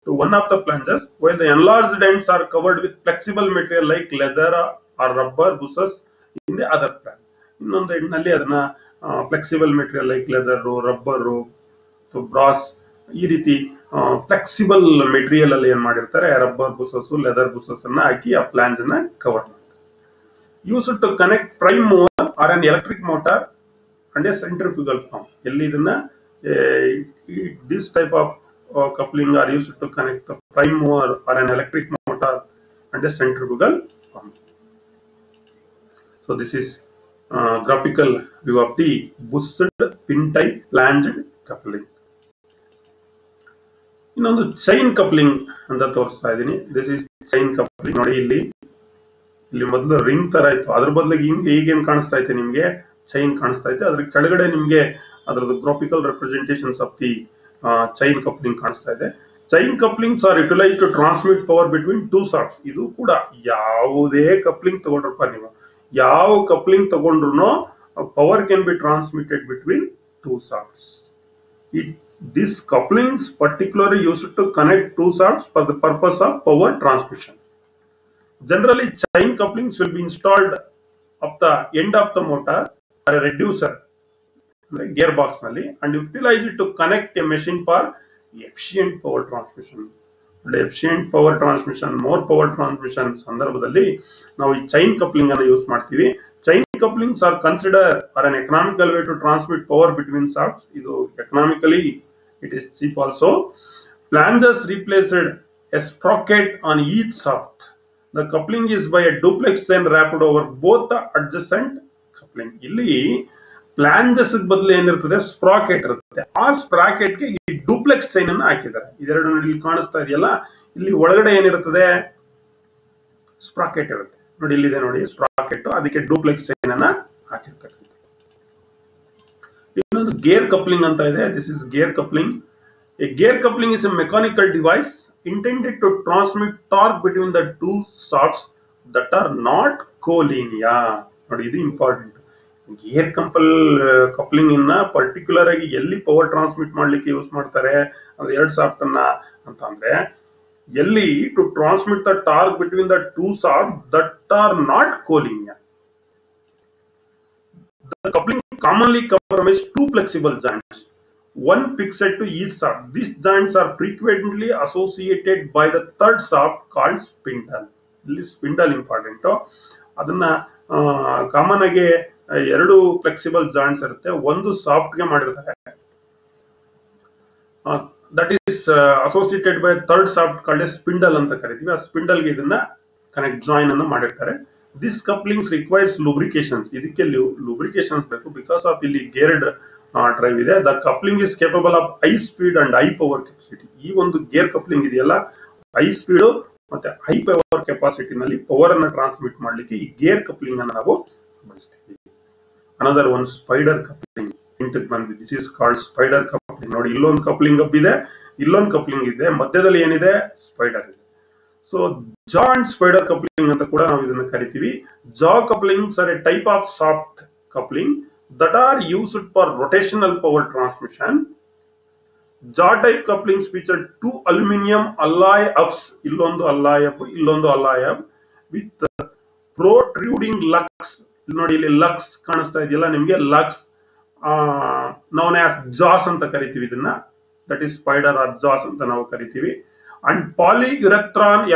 to one of the plungers, while the enlarged ends are covered with flexible material like leather or rubber bushes in the other plant. ಇನ್ನೊಂದು ಎಂಡ್ನಲ್ಲಿ ಅದನ್ನ flexible material like leather, rubber, brass, ಈ ರೀತಿ flexible material ಅಲ್ಲಿ ಏನ್ ಮಾಡಿರ್ತಾರೆ, rubber buses, leather buses ಅನ್ನ ಹಾಕಿ ಆ plunge ಅನ್ನ ಕವರ್ ಮಾಡ್ತಾರೆ. Use to connect prime mover or an electric motor and a centrifugal pump. ಎಲ್ಲಿ ಇದನ್ನ this type of coupling are used to connect the prime mover or an electric motor and a centrifugal pump. So this is graphical view of the boosted pin type plunged coupling. ಇನ್ನೊಂದು chain coupling ಅಂತ ತೋರಿಸ್ತಾ ಇದ್ದೀನಿ. This is chain coupling. ನೋಡಿ, ಇಲ್ಲಿ ಮೊದಲು ring ತರ ಇತ್ತು, ಅದ್ರ ಬದಲಿಗೆ ಈಗೇನ್ ಕಾಣಿಸ್ತಾ ಐತೆ ನಿಮ್ಗೆ, ಚೈನ್ ಕಾಣಿಸ್ತಾ ಐತೆ. ಅದ್ರ ಕೆಳಗಡೆ ನಿಮ್ಗೆ ಅದರದ್ದು graphical representations of the chain coupling ಕಾಣಿಸ್ತಾ ಇದೆ. Chain couplings are utilise to transmit power between two shafts. ಇದು ಕೂಡ ಯಾವುದೇ ಕಪ್ಲಿಂಗ್ ತಗೊಂಡ್ರಪ್ಪ ನೀವು, ಯಾವ ಕಪ್ಲಿಂಗ್ ತಗೊಂಡ್ರು power can be transmitted between two shafts. This coupling is particularly used to connect two shafts for the purpose of power transmission. Generally, chain couplings will be installed at the end of the motor or a reducer, like gearbox ನಲ್ಲಿ, and utilize it to connect a machine for efficient power transmission. Efficient power transmission, more power transmission ಸಂದರ್ಭದಲ್ಲಿ ನಾವು ಈ chain coupling ಅನ್ನು use ಮಾಡ್ತೀವಿ. Chain couplings are considered are an economical way to transmit power between shafts. ಇದು economically it is cheap also. Plungers replaced a sprocket on each shaft. The coupling is by a duplex chain wrapped over both the adjacent coupling. ಇಲ್ಲಿ ಪ್ಲಾಂಜಸ್ ಬದಲು ಏನಿರ್ತದೆ, sprocket ಇರುತ್ತೆ. ಆ sprocket ಗೆ ಈ duplex chain ಅನ್ನು ಹಾಕಿದ್ದಾರೆ. ಇದೆರಡು ಇಲ್ಲಿ ಕಾಣಿಸ್ತಾ ಇದೆಯಲ್ಲ, ಇಲ್ಲಿ ಒಳಗಡೆ ಏನಿರುತ್ತದೆ, ಸ್ಪ್ರಾಕೆಟ್ ಇರುತ್ತೆ ನೋಡಿ, ಇಲ್ಲಿದೆ ನೋಡಿ ಸ್ಪ್ರಾಕೆಟ್, ಅದಕ್ಕೆ ಡೂಪ್ಲೆಕ್ಸ್ ಚೈನ್ ಅನ್ನ ಹಾಕಿರ್ತಕ್ಕಂಥ. ಇನ್ನೊಂದು ಗೇರ್ ಕಪ್ಲಿಂಗ್ ಅಂತ ಇದೆ. This is gear coupling. A gear coupling is a mechanical device intended to transmit torque between the two shafts that are not collinear. ನೋಡಿ, ಇದು ಇಂಪಾರ್ಟೆಂಟ್. ಗೇರ್ ಕಪ್ಲಿಂಗ್ ಇನ್ನ particular ಆಗಿ ಎಲ್ಲಿ power transmit ಮಾಡ್ಲಿಕ್ಕೆ use ಮಾಡ್ತಾರೆ ಅಂದ್ರೆ ಎರಡು ಶಾಫ್ಟ್ ಅನ್ನ ಅಂತ ಅಂದ್ರೆ, ಎಲ್ಲಿ to transmit the torque between the two shaft that are not collinear. The coupling commonly comprises two flexible joints, one fixed to each shaft. These joints are frequently associated by the third shaft called spindle. ಇಲ್ಲಿ spindle important. ಅದನ್ನ common ಆಗಿ ಎರಡು flexible joints ಇರುತ್ತೆ, ಒಂದು soft ಗೆ ಮಾಡಿರ್ತಾರೆ, that is associated by third soft called spindle ಅಂತ ಕರಿತೀವಿ. ಆ ಸ್ಪಿಂಡಲ್ ಗೆ ಇದನ್ನ ಕನೆಕ್ಟ್ ಜಾಯಿನ್ ಅನ್ನು ಮಾಡಿರ್ತಾರೆ. This couplings requires lubrications. ಇದಕ್ಕೆ ಲುಬ್ರಿಕೇಶನ್ಸ್ ಬೇಕು, ಬಿಕಾಸ್ ಆಫ್ ಇಲ್ಲಿ ಗೇರ್ಡ್ ಡ್ರೈವ್ ಇದೆ. The coupling is capable of high speed and high power capacity. ಈ ಒಂದು ಗೇರ್ ಕಪ್ಲಿಂಗ್ ಇದೆಯಲ್ಲ, ಹೈ ಸ್ಪೀಡ್ ಮತ್ತೆ ಹೈ ಪವರ್ ಕೆಪಾಸಿಟಿನಲ್ಲಿ ಪವರ್ ಅನ್ನ ಟ್ರಾನ್ಸ್ಮಿಟ್ ಮಾಡ್ಲಿಕ್ಕೆ ಈ ಗೇರ್ ಕಪ್ಲಿಂಗ್ ಅನ್ನು ನಾವು ಬಳಸ್ತೀವಿ. ಅನದರ್ ಒನ್ ಸ್ಪೈಡರ್ ಕಪ್ಲಿಂಗ್ ಇಂಟಕ್ಕೆ ಬಂದಿದೆ. This is called spider coupling. ನೋಡಿ, ಇಲ್ಲೊಂದು ಕಪ್ಲಿಂಗ್ ಅಪ್ ಇದೆ, ಇಲ್ಲೊಂದು ಕಪ್ಲಿಂಗ್ ಇದೆ, ಮಧ್ಯದಲ್ಲಿ ಏನಿದೆ, ಸ್ಪೈಡರ್ ಇದೆ. ಸೊ ಜಾ ಅಂಡ್ ಸ್ಪೈಡರ್ ಕಪ್ಲಿಂಗ್ ಅಂತ ಕೂಡ ನಾವು ಇದನ್ನ ಕರಿತೀವಿ. Jaw couplings are a type of shaft coupling that are used for rotational power transmission. Jaw type couplings feature two aluminum alloy hubs, illondu alloy hub with protruding lugs. ನೋಡಿ, ಇಲ್ಲಿ lux ಕಾಣಿಸ್ತಾ ಇದೆಯಲ್ಲ ನಿಮಗೆ, ಲಕ್ಸ್ known as jaws ಅಂತ ಕರಿತೀವಿ ಇದನ್ನ. That is spider R ಜಾಸ್ ಅಂತ ನಾವು ಕರಿತೀವಿ. ಅಂಡ್ ಪಾಲಿಯುರೆಥ್ರಾನ್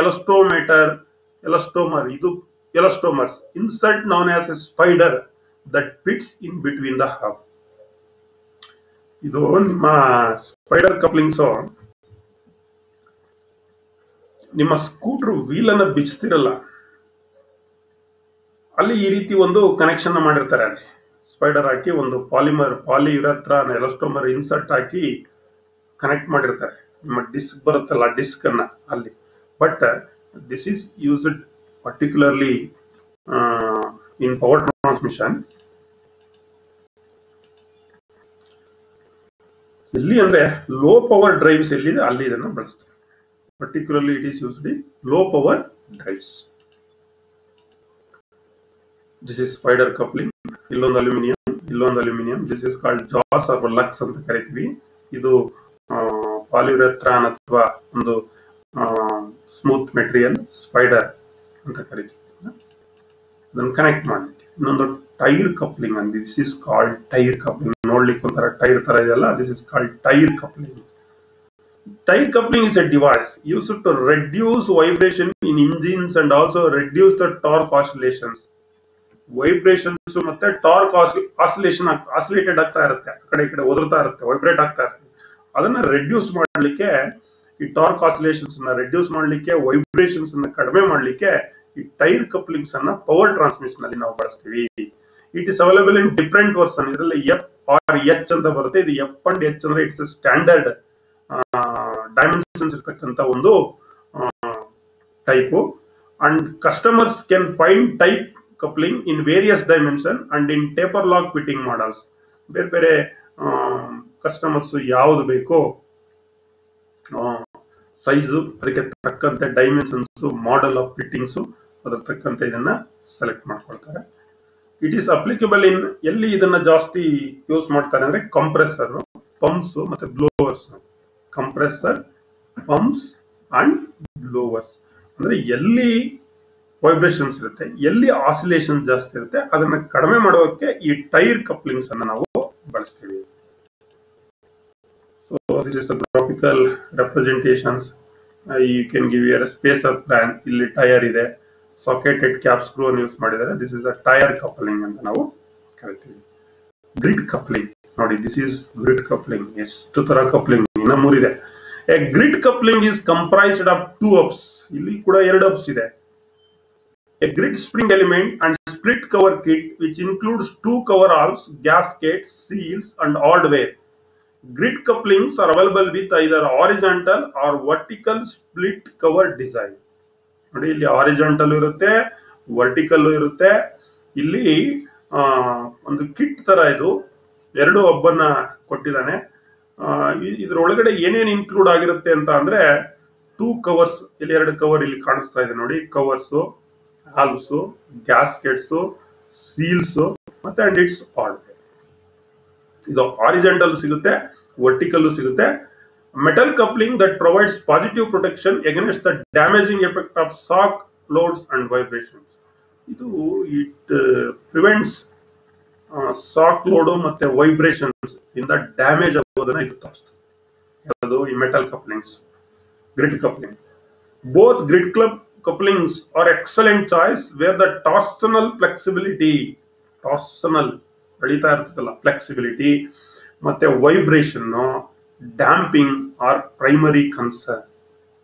ಎಲಾಸ್ಟೋಮರ್, ಇದು ಎಲಾಸ್ಟೋಮರ್ಸ್ insert known as a spider that fits in between the hub. ಇದು ನಿಮ್ಮ ಸ್ಪೈಡರ್ ಕಪ್ಲಿಂಗ್ಸ್. ನಿಮ್ಮ ಸ್ಕೂಟರ್ ವೀಲ್ ಅನ್ನ ಬಿಚ್ತಿರಲ್ಲ, ಅಲ್ಲಿ ಈ ರೀತಿ ಒಂದು ಕನೆಕ್ಷನ್ ಮಾಡಿರ್ತಾರೆ. ಅಲ್ಲಿ ಸ್ಪೈಡರ್ ಹಾಕಿ ಒಂದು ಪಾಲಿಯುರೆಥ್ರಾನ್ ಎಲಾಸ್ಟೋಮರ್ ಇನ್ಸರ್ಟ್ ಹಾಕಿ ಕನೆಕ್ಟ್ ಮಾಡಿರ್ತಾರೆ. ನಿಮ್ಮ ಡಿಸ್ಕ್ ಬರುತ್ತಲ್ಲ, ಡಿಸ್ಕ್ ಅನ್ನ ಅಲ್ಲಿ. But this is used particularly in power transmission. ಎಲ್ಲಿ ಅಂದ್ರೆ ಲೋ ಪವರ್ ಡ್ರೈವ್ಸ್ ಎಲ್ಲಿದೆ ಅಲ್ಲಿ ಇದನ್ನು ಬಳಸ್ತಾರೆ. Particularly it is used in low power drives. This is spider coupling. ಇಲ್ಲೊಂದು ಅಲ್ಯೂಮಿನಿಯಂ. ದಿಸ್ ಇಸ್ ಕಾಲ್ಡ್ ಜಾಸ್ ಆರ್ ಲಕ್ಸ್ ಅಂತ ಕರಿತೀವಿ. ಇದು ಪಾಲಿಯುರೆಥ್ರಾನ್ ಅಥವಾ ಒಂದು ಸ್ಮೂತ್ ಮೆಟೀರಿಯಲ್ ಸ್ಪೈಡರ್ ಅಂತ ಕರಿತೀವಿ. ಅದನ್ನು ಕನೆಕ್ಟ್ ಮಾಡಲಿಕ್ಕೆ. ಇನ್ನೊಂದು ಟೈರ್ ಕಪ್ಲಿಂಗ್ ಅಂತ. This is called tyre coupling. ನೋಡ್ಲಿಕ್ಕೆ ಒಂಥರ ಟೈರ್ ತರ ಇದೆಯಲ್ಲ, this is called tyre coupling. Tyre coupling is a device used to reduce vibration in engines and also reduce the torque oscillations. Vibrations ಮತ್ತೆ torque oscillated ಆಗ್ತಾ ಇರುತ್ತೆ, ಆ ಕಡೆ ಈ ಕಡೆ ಒದರ್ತಾ ಇರುತ್ತೆ, ವೈಬ್ರೇಟ್ ಆಗ್ತಾ ಇರುತ್ತೆ. ಅದನ್ನ ರೆಡ್ಯೂಸ್ ಮಾಡಲಿಕ್ಕೆ, ಈ ಟಾರ್ಕ್ ಆಸಿಲೇಷನ್ಸ್ ಅನ್ನ ರೆಡ್ಯೂಸ್ ಮಾಡಲಿಕ್ಕೆ, ವೈಬ್ರೇಷನ್ಸ್ ಅನ್ನ ಕಡಿಮೆ ಮಾಡಲಿಕ್ಕೆ ಈ ಟೈರ್ ಕಪ್ಲಿಂಗ್ಸ್ ಅನ್ನ ಪವರ್ ಟ್ರಾನ್ಸ್ಮಿಷನ್ ಅಲ್ಲಿ ನಾವು ಬಳಸ್ತೀವಿ. It is available in different version. ಇದರಲ್ಲಿ ಎಫ್ ಆರ್ ಎಚ್ ಅಂತ ಬರುತ್ತೆ. ಇದು ಎಫ್ ಅಂಡ್ ಎಚ್ ಅಂದ್ರೆ ಇಟ್ಸ್ ಸ್ಟ್ಯಾಂಡರ್ಡ್ ಡೈಮೆನ್ಷನ್ಸ್ ಇರ್ತಕ್ಕಂಥ ಒಂದು type. And customers can find type coupling in various dimension and in taper lock fitting models. ಬೇರೆ ಬೇರೆ customers ಯಾವ್ದು ಬೇಕೋ ಸೈಜು, ಅದಕ್ಕೆ ತಕ್ಕಂತೆ ಡೈಮೆನ್ಷನ್ಸ್, ಮಾಡೆಲ್ ಆಫ್ ಫಿಟ್ಟಿಂಗ್ಸ್, ಅದರ ತಕ್ಕಂತೆ ಇದನ್ನ ಸೆಲೆಕ್ಟ್ ಮಾಡ್ಕೊಳ್ತಾರೆ. ಇಟ್ ಈಸ್ ಅಪ್ಲಿಕಬಲ್ ಇನ್, ಎಲ್ಲಿ ಇದನ್ನ ಜಾಸ್ತಿ ಯೂಸ್ ಮಾಡ್ತಾರೆ ಅಂದ್ರೆ ಕಂಪ್ರೆಸರ್, ಪಂಪ್ಸ್ ಮತ್ತೆ blowers blowers, compressor, pumps and blowers. ಅಂದ್ರೆ ಎಲ್ಲಿ ವೈಬ್ರೇಷನ್ಸ್ ಇರುತ್ತೆ, ಎಲ್ಲಿ ಆಸಿಲೇಷನ್ ಜಾಸ್ತಿ ಇರುತ್ತೆ, ಅದನ್ನ ಕಡಿಮೆ ಮಾಡೋಕೆ ಈ ಟೈರ್ ಕಪ್ಲಿಂಗ್ಸ್ ಅನ್ನ ನಾವು ಬಳಸ್ತೀವಿ. So this is the graphical representations. You can give your spacer flange. ಇಲ್ಲಿ ಟೈರ್ ಇದೆ, ಸಾಕೆಟೆಡ್ ಕ್ಯಾಪ್ ಸ್ಕ್ರೂ ಅನ್ನು ಯೂಸ್ ಮಾಡಿದ್ದಾರೆ. This is a tyre coupling ಅಂತ ನಾವು ಕರಿತೀವಿ. ಗ್ರಿಡ್ ಕಪ್ಲಿಂಗ್ ನೋಡಿ, ದಿಸ್ ಇಸ್ ಗ್ರಿಡ್ ಕಪ್ಲಿಂಗ್. ಎಷ್ಟು ತರ ಕಪ್ಲಿಂಗ್, ಇನ್ನ ಮೂರಿದೆ. A grid coupling is comprised of 2 hubs. ಇಲ್ಲಿ ಕೂಡ 2 ಹಬ್ಸ್ ಇದೆ. A grid spring element and split cover kit which includes 2 coveralls, gaskets, seals and hardware. Grid couplings are available with either horizontal or vertical split cover design. ನೋಡಿ, ಇಲ್ಲಿ horizontal ಇರುತ್ತೆ, vertical ಇರುತ್ತೆ. ಇಲ್ಲಿ ಒಂದು kit ತರ ಇದು 2 ಹಬ್ಬನ್ನ ಕೊಟ್ಟಿದ್ದಾನೆ. ಇದರೊಳಗಡೆ ಏನೇನು ಇನ್ಕ್ಲೂಡ್ ಆಗಿರುತ್ತೆ ಅಂತ ಅಂದ್ರೆ 2 ಕವರ್ಸ್, ಇಲ್ಲಿ 2 ಕವರ್ ಇಲ್ಲಿ ಕಾಣಿಸ್ತಾ ಇದೆ ನೋಡಿ. ಕವರ್ಸ್, ಹಾಲ್ವ್ಸ್, ಗ್ಯಾಸ್ಕೆಟ್ಸ್, ಸೀಲ್ಸ್ ಮತ್ತೆ ಅಂಡ್ ಇಟ್ಸ್ ಹಾರ್ಡ್ವೇರ್. ಇದು ಹಾರಿಜಾಂಟಲ್ ಸಿಗುತ್ತೆ, ವರ್ಟಿಕಲ್ ಸಿಗುತ್ತೆ. Metal coupling that provides positive protection against the damaging effect of shock, loads and vibrations. ಇದು ಇಟ್ ಪ್ರಿವೆಂಟ್ಸ್ ಶಾಕ್, ಲೋಡ್ ಮತ್ತೆ ವೈಬ್ರೇಷನ್ಸ್ ಇಂದ ಡ್ಯಾಮೇಜ್ ಆಗೋದನ್ನ ಇದು ತೋರಿಸ್ತದೆ. ಅದು ಈ metal couplings. Grid coupling, both grid couplings are excellent choice where the torsional flexibility, torsional ನಡೀತಾ ಇರ್ತದಲ್ಲ, ಫ್ಲೆಕ್ಸಿಬಿಲಿಟಿ ಮತ್ತೆ vibration, damping are primary concern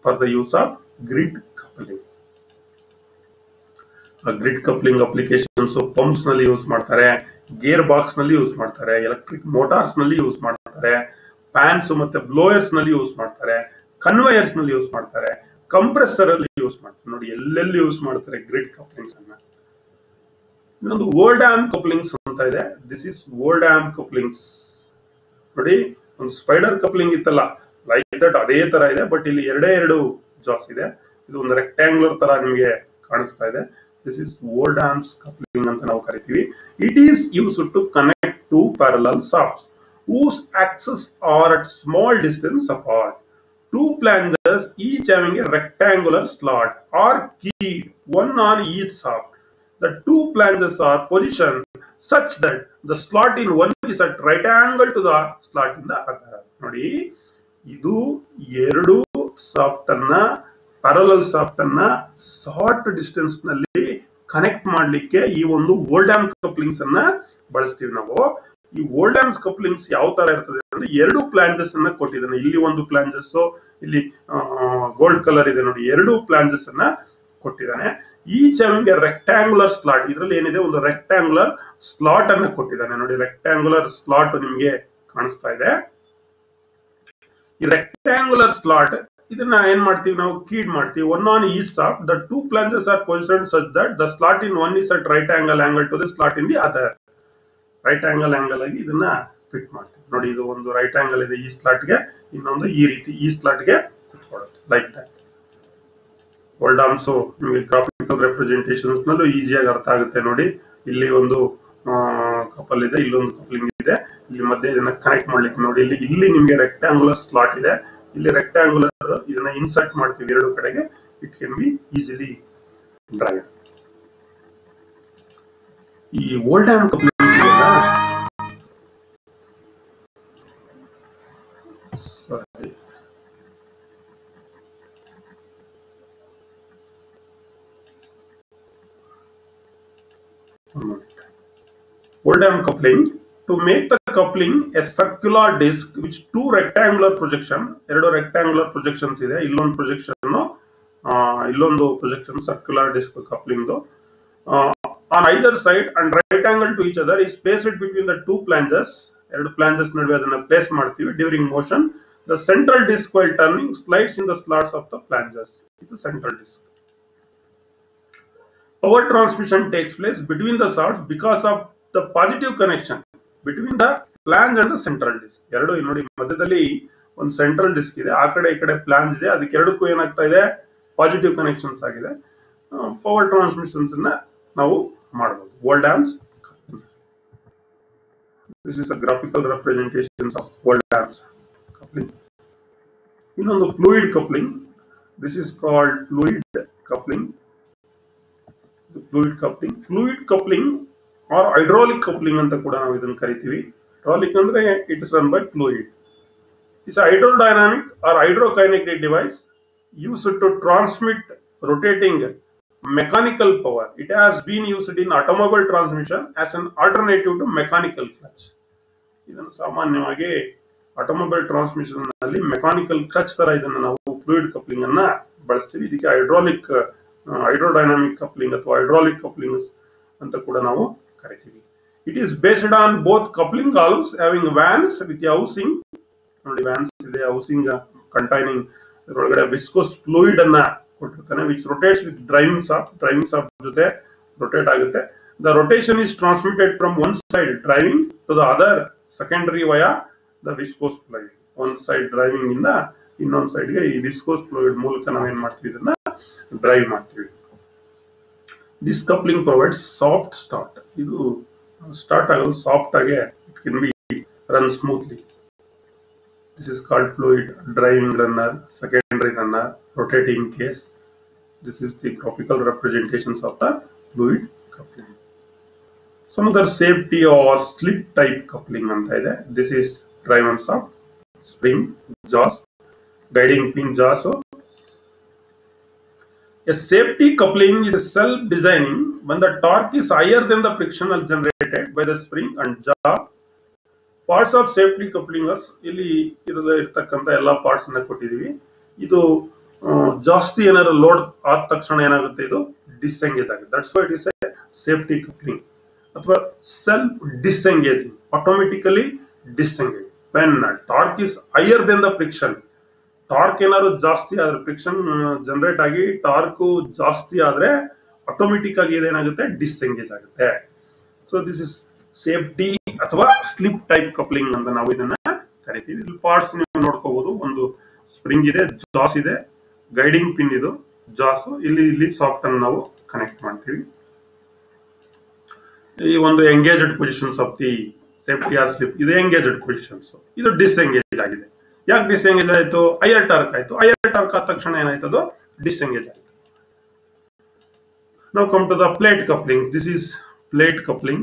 for the use of grid coupling. Grid coupling applications pumps ನಲ್ಲಿ use ಮಾಡ್ತಾರೆ, gear box ನಲ್ಲಿ use ಮಾಡ್ತಾರೆ, electric motors ನಲ್ಲಿ use ಮಾಡ್ತಾರೆ, fans ಮತ್ತೆ ಬ್ಲೋಯರ್ಸ್ ನಲ್ಲಿ ಯೂಸ್ ಮಾಡ್ತಾರೆ, ಕನ್ವೇಯರ್ಸ್ ನಲ್ಲಿ ಯೂಸ್ ಮಾಡ್ತಾರೆ, ಕಂಪ್ರೆಸರ್ ಅಲ್ಲಿ ಯೂಸ್ ಮಾಡ್ತಾರೆ. ನೋಡಿ, ಎಲ್ಲೆಲ್ಲಿ ಯೂಸ್ ಮಾಡ್ತಾರೆ ಗ್ರಿಡ್ ಕಪ್ಲಿಂಗ್ಸ್ ಅನ್ನ. ಇನ್ನೊಂದು ಓಲ್ಡ್ಯಾಮ್ ಕಪ್ಲಿಂಗ್ಸ್ ಅಂತ ಇದೆ. This is Oldham couplings. ನೋಡಿ, ಒಂದು ಸ್ಪೈಡರ್ ಕಪ್ಲಿಂಗ್ ಇತ್ತಲ್ಲ, ಲೈಕ್ ದಟ್ ಅದೇ ತರ ಇದೆ, ಬಟ್ ಇಲ್ಲಿ 2 ಜಾಸ್ ಇದೆ. ಇದು ಒಂದು ರೆಕ್ಟ್ಯಾಂಗ್ಯುಲರ್ ತರ ನಿಮಗೆ ಕಾಣಿಸ್ತಾ ಇದೆ. ದಿಸ್ ಇಸ್ ಓಲ್ಡ್ಯಾಮ್ಸ್ ಕಪ್ಲಿಂಗ್ ಅಂತ ನಾವು ಕರಿತೀವಿ. It is used to connect 2 parallel shafts whose axes are at small distance apart. 2 flanges each having a rectangular slot are keyed, one on each shaft. The 2 flanges are positioned such that the slot in one is at right angle to the slot in the other. ನೋಡಿ, ಇದು 2 shaft ಅನ್ನ, parallel shaft ಅನ್ನ short distance ನಲ್ಲಿ connect ಮಾಡ್ಲಿಕ್ಕೆ ಈ ಒಂದು ಓಲ್ಡ್ಯಾಮ್ ಕಪ್ಲಿಂಗ್ಸ್ ಅನ್ನ ಬಳಸ್ತೀವಿ ನಾವು. ಈ ಓಲ್ಡ್ಯಾಮ್ ಕಪ್ಲಿಂಗ್ಸ್ ಯಾವ ತರ ಇರ್ತದೆ ಅಂದ್ರೆ 2 ಪ್ಲಾಂಜಸ್ ಅನ್ನ ಕೊಟ್ಟಿದ್ದಾನೆ. ಇಲ್ಲಿ ಒಂದು ಪ್ಲಾಂಜಸ್, ಇಲ್ಲಿ ಗೋಲ್ಡ್ ಕಲರ್ ಇದೆ ನೋಡಿ, 2 ಪ್ಲಾಂಜಸ್ ಅನ್ನ ಕೊಟ್ಟಿದ್ದಾನೆ. Each having A rectangular slot. ಇದರಲ್ಲಿ ಏನಿದೆ, ಒಂದು ರೆಕ್ಟ್ಯಾಂಗುಲರ್ ಸ್ಲಾಟ್ ಅನ್ನ ಕೊಟ್ಟಿದ್ದಾನೆ ನೋಡಿ. ರೆಕ್ಟ್ಯಾಂಗುಲರ್ ಸ್ಲಾಟ್ ನಿಮ್ಗೆ ಕಾಣಿಸ್ತಾ ಇದೆ. ಈ ರೆಕ್ಟ್ಯಾಂಗುಲರ್ ಸ್ಲಾಟ್ ಇದನ್ನ ಏನ್ ಮಾಡ್ತೀವಿ ನಾವು, ಕೀಡ್ ಮಾಡ್ತೀವಿ. One on each shaft. The 2 flanges are positioned such that the slot in one is at right angle to the slot in the other. Right angle ಆಗಿ ಇದನ್ನ ಫಿಟ್ ಮಾಡ್ತೀವಿ ನೋಡಿ. ಇದು ಒಂದು ರೈಟ್ ಆಂಗಲ್ ಇದೆ ಈ ಸ್ಲಾಟ್ಗೆ, ಇನ್ನೊಂದು ಈ ರೀತಿ ಈ ಸ್ಲಾಟ್ಗೆ ಫಿಟ್ಕೊಳ್ಳುತ್ತೆ, ಲೈಕ್ ದಟ್. ಓಲ್ಡ್ಯಾಮ್ಸ್ ನಿಮಗೆ ಗ್ರಾಫಿಕಲ್ ರೆಪ್ರೆಸೆಂಟೇಷನ್ಸ್ ನಲ್ಲೂ ಈಸಿಯಾಗಿ ಅರ್ಥ ಆಗುತ್ತೆ ನೋಡಿ. ಇಲ್ಲಿ ಒಂದು ಕಪಲ್ ಇದೆ, ಇಲ್ಲೊಂದು ಕಪ್ಲಿಂಗ್ ಇದೆ, ಇಲ್ಲಿ ಮಧ್ಯೆ ಇದನ್ನ ಕನೆಕ್ಟ್ ಮಾಡ್ಲಿಕ್ಕೆ ನೋಡಿ. ಇಲ್ಲಿ ನಿಮಗೆ ರೆಕ್ಟ್ಯಾಂಗುಲರ್ ಸ್ಲಾಟ್ ಇದೆ, ಇಲ್ಲಿ ರೆಕ್ಟ್ಯಾಂಗುಲರ್ ಇದನ್ನ ಇನ್ಸರ್ಟ್ ಮಾಡ್ತೀವಿ 2 ಕಡೆಗೆ. It can be easily drive. ಈ ಓಲ್ಡ್ಯಾಮ್ coupling Oldham coupling, to make the coupling a circular disc which 2 rectangular projection, 2 rectangular projections ಇದೆ. ಇಲ್ಲೊಂದು ಪ್ರೊಜೆಕ್ಷನ್, ಇಲ್ಲೊಂದು projection, circular disc coupling. on either side and right angle to each other is placed between the 2 flanges. 2 flanges ನಡುವೆ ಅದನ್ನ place ಮಾಡ್ತೀವಿ. During motion the central disc while turning slides in the slots of the flanges. ಇದು central disc. Power transmission takes place between the shafts because of the positive connection between the flange and the central disc. 2 ನೋಡಿ, ಮಧ್ಯದಲ್ಲಿ ಒಂದು central disc ಇದೆ, ಆ ಕಡೆ ಈ ಕಡೆ ಫ್ಲಾಂಜ್ ಇದೆ. ಅದಕ್ಕೆ 2ಕ್ಕೂ ಏನಾಗ್ತಾ ಇದೆ, ಪಾಸಿಟಿವ್ ಕನೆಕ್ಷನ್ಸ್ ಆಗಿದೆ. ಪವರ್ ಟ್ರಾನ್ಸ್ಮಿಷನ್ಸ್ ಅನ್ನ ನಾವು ಮಾಡಬಹುದು. ಓಲ್ಡ್ಯಾಮ್ಸ್. This is a graphical representation of ಓಲ್ಡ್ಯಾಮ್ಸ್. coupling. ಇನ್ನೊಂದು fluid coupling. This is called fluid coupling. Fluid coupling or hydraulic coupling ಅಂತ ಕೂಡ ನಾವು ಇದನ್ನು ಕರಿತೀವಿ. Hydraulic ಅಂದ್ರೆ it is run by fluid. It's a hydrodynamic or hydrokinetic device used to transmit rotating mechanical power. It has been used in automobile transmission as an alternative to mechanical clutch. ಇದನ್ನು ಸಾಮಾನ್ಯವಾಗಿ automobile transmission ನಲ್ಲಿ mechanical clutch ತರ ಇದನ್ನು ನಾವು fluid coupling ಅನ್ನ ಬಳಸ್ತೀವಿ. ಇದಕ್ಕೆ hydrodynamic coupling ಅಥವಾ ಹೈಡ್ರಾಲಿಕ್ ಕಪ್ಲಿಂಗ್ ಅಂತ ಕೂಡ ನಾವು ಕರಿತೀವಿ. It is based on both coupling halves having vanes with housing. ನೋಡಿ ವ್ಯಾನ್ಸ್ ಇದೆ, ಹೌಸಿಂಗ್ ಕಂಟೈನಿಂಗ್ ಇದರೊಳಗಡೆ ವಿಸ್ಕೋಸ್ ಫ್ಲೂಯಿಡ್ ಅನ್ನ ಕೊಟ್ಟಿರ್ತಾನೆ, which rotates with driving shaft ಜೊತೆ ರೊಟೇಟ್ ಆಗುತ್ತೆ. The rotation is transmitted from one side driving to the other secondary via the viscose fluid. ಒಂದ್ side driving ಇಂದ ಇನ್ನೊಂದ್ ಸೈಡ್ ಗೆ ಈ ವಿಸ್ಕೋಸ್ ಫ್ಲೂಯಿಡ್ ಮೂಲಕ ನಾವೇನ್ ಮಾಡ್ತೀವಿ, ಇದನ್ನ ಡ್ರೈವ್ ಮಾಡ್ತೀವಿ. This coupling provides soft start. ಇದು ಸ್ಟಾರ್ಟ್ ಆಗೋದು ಸಾಫ್ಟ್ ಆಗಿ it can be run smoothly. This is called fluid driving runner, secondary runner, rotating case. This is the graphical representations of the fluid coupling. Some other safety or slip type coupling anta ide. This is driven shaft, spring, jaws, guiding pin jaws. So a safety coupling is self-designing when the torque is higher than the frictional generated by the spring and jaw. Parts of safety couplings ಇಲ್ಲಿ ಇರತಕ್ಕಂಥ ಎಲ್ಲಾ parts ಅನ್ನ ಕೊಟ್ಟಿದೀವಿ. ಇದು ಜಾಸ್ತಿ ಏನಾದ್ರು load ಆದ ತಕ್ಷಣ ಏನಾಗುತ್ತೆ, ಇದು ಡಿಸ್ಎಂಗೇಜ್ ಆಗುತ್ತೆ. That's why it is a safety coupling. ಅಥವಾ self disengaging, automatically disengage when torque is higher than the friction. Torque ಏನಾದ್ರು ಜಾಸ್ತಿ ಆದ್ರೆ, ಫ್ರಿಕ್ಷನ್ ಜನರೇಟ್ ಆಗಿ ಟಾರ್ಕ್ ಜಾಸ್ತಿ ಆದ್ರೆ ಆಟೋಮೆಟಿಕ್ ಆಗಿ ಇದೇನಾಗುತ್ತೆ, ಡಿಸ್ಎಂಗೇಜ್ ಆಗುತ್ತೆ. ಸೊ ದಿಸ್ ಇಸ್ ಸೇಫ್ಟಿ ಅಥವಾ ಸ್ಲಿಪ್ ಟೈಪ್ ಕಪ್ಲಿಂಗ್ ಅಂತ ನಾವು ಇದನ್ನ ಕರಿತೀವಿ. ಇಲ್ಲಿ ಪಾರ್ಟ್ಸ್ ನೀವು ನೋಡ್ಕೋಬಹುದು. ಒಂದು ಸ್ಪ್ರಿಂಗ್ ಇದೆ, ಜಾಸ್ ಇದೆ, ಗೈಡಿಂಗ್ ಪಿನ್ ಇದು ಜಾಸ್. ಇಲ್ಲಿ ಸಾಫ್ಟ್ ಅನ್ನು ನಾವು ಕನೆಕ್ಟ್ ಮಾಡ್ತೀವಿ. ಈ ಒಂದು engaged positions of the safety or slip ಇದು ಎಂಗೇಜ್ಡ್ ಪೊಸಿಷನ್ಸ್. ಇದು ಡಿಸ್ಎಂಗೇಜ್ ಆಗಿದೆ. ಯಾಕೆ ಡಿಸ್ಎಂಗೇಜ್ ಆಯ್ತು? ಹೈಯರ್ ಟಾರ್ಕ್ ಆಯ್ತು. ಹೈಯರ್ ಟಾರ್ಕ್ ಆದ ತಕ್ಷಣ ಏನಾಯ್ತು, ಅದು ಡಿಸ್ಎಂಗೇಜ್ ಆಯ್ತು. Now come to the plate coupling. This is plate coupling.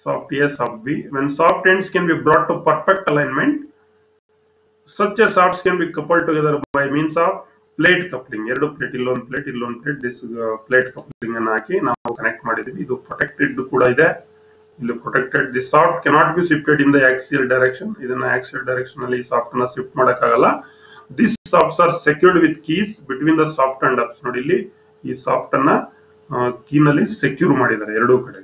Soft A, soft B. When soft ends can be brought to perfect alignment, such as shafts can be coupled together by means of plate coupling. ಎರಡು plate, ಇಲ್ಲೊಂದು plate, this plate coupling ಅನ್ನು ಹಾಕಿ ನಾವು connect ಮಾಡಿದೀವಿ. ಇದು protected ಕೂಡ ಇದೆ. ಇಲ್ಲಿ protected. The shaft cannot be shifted in the axial direction. ಇದನ್ನ ಆಕ್ಸಿಯಲ್ ಡೈರೆಕ್ಷನ್ ಅಲ್ಲಿ ಸಾಫ್ಟ್ ಅನ್ನ ಶಿಫ್ಟ್ ಮಾಡಕ್ಕಾಗಲ್ಲ. This shafts are secured with keys between the shaft and hubs. ನೋಡಿ ಇಲ್ಲಿ ಈ ಸಾಫ್ಟ್ ಅನ್ನ ಕೀನಲ್ಲಿ ಸೆಕ್ಯೂರ್ ಮಾಡಿದ್ದಾರೆ ಎರಡೂ ಕಡೆ.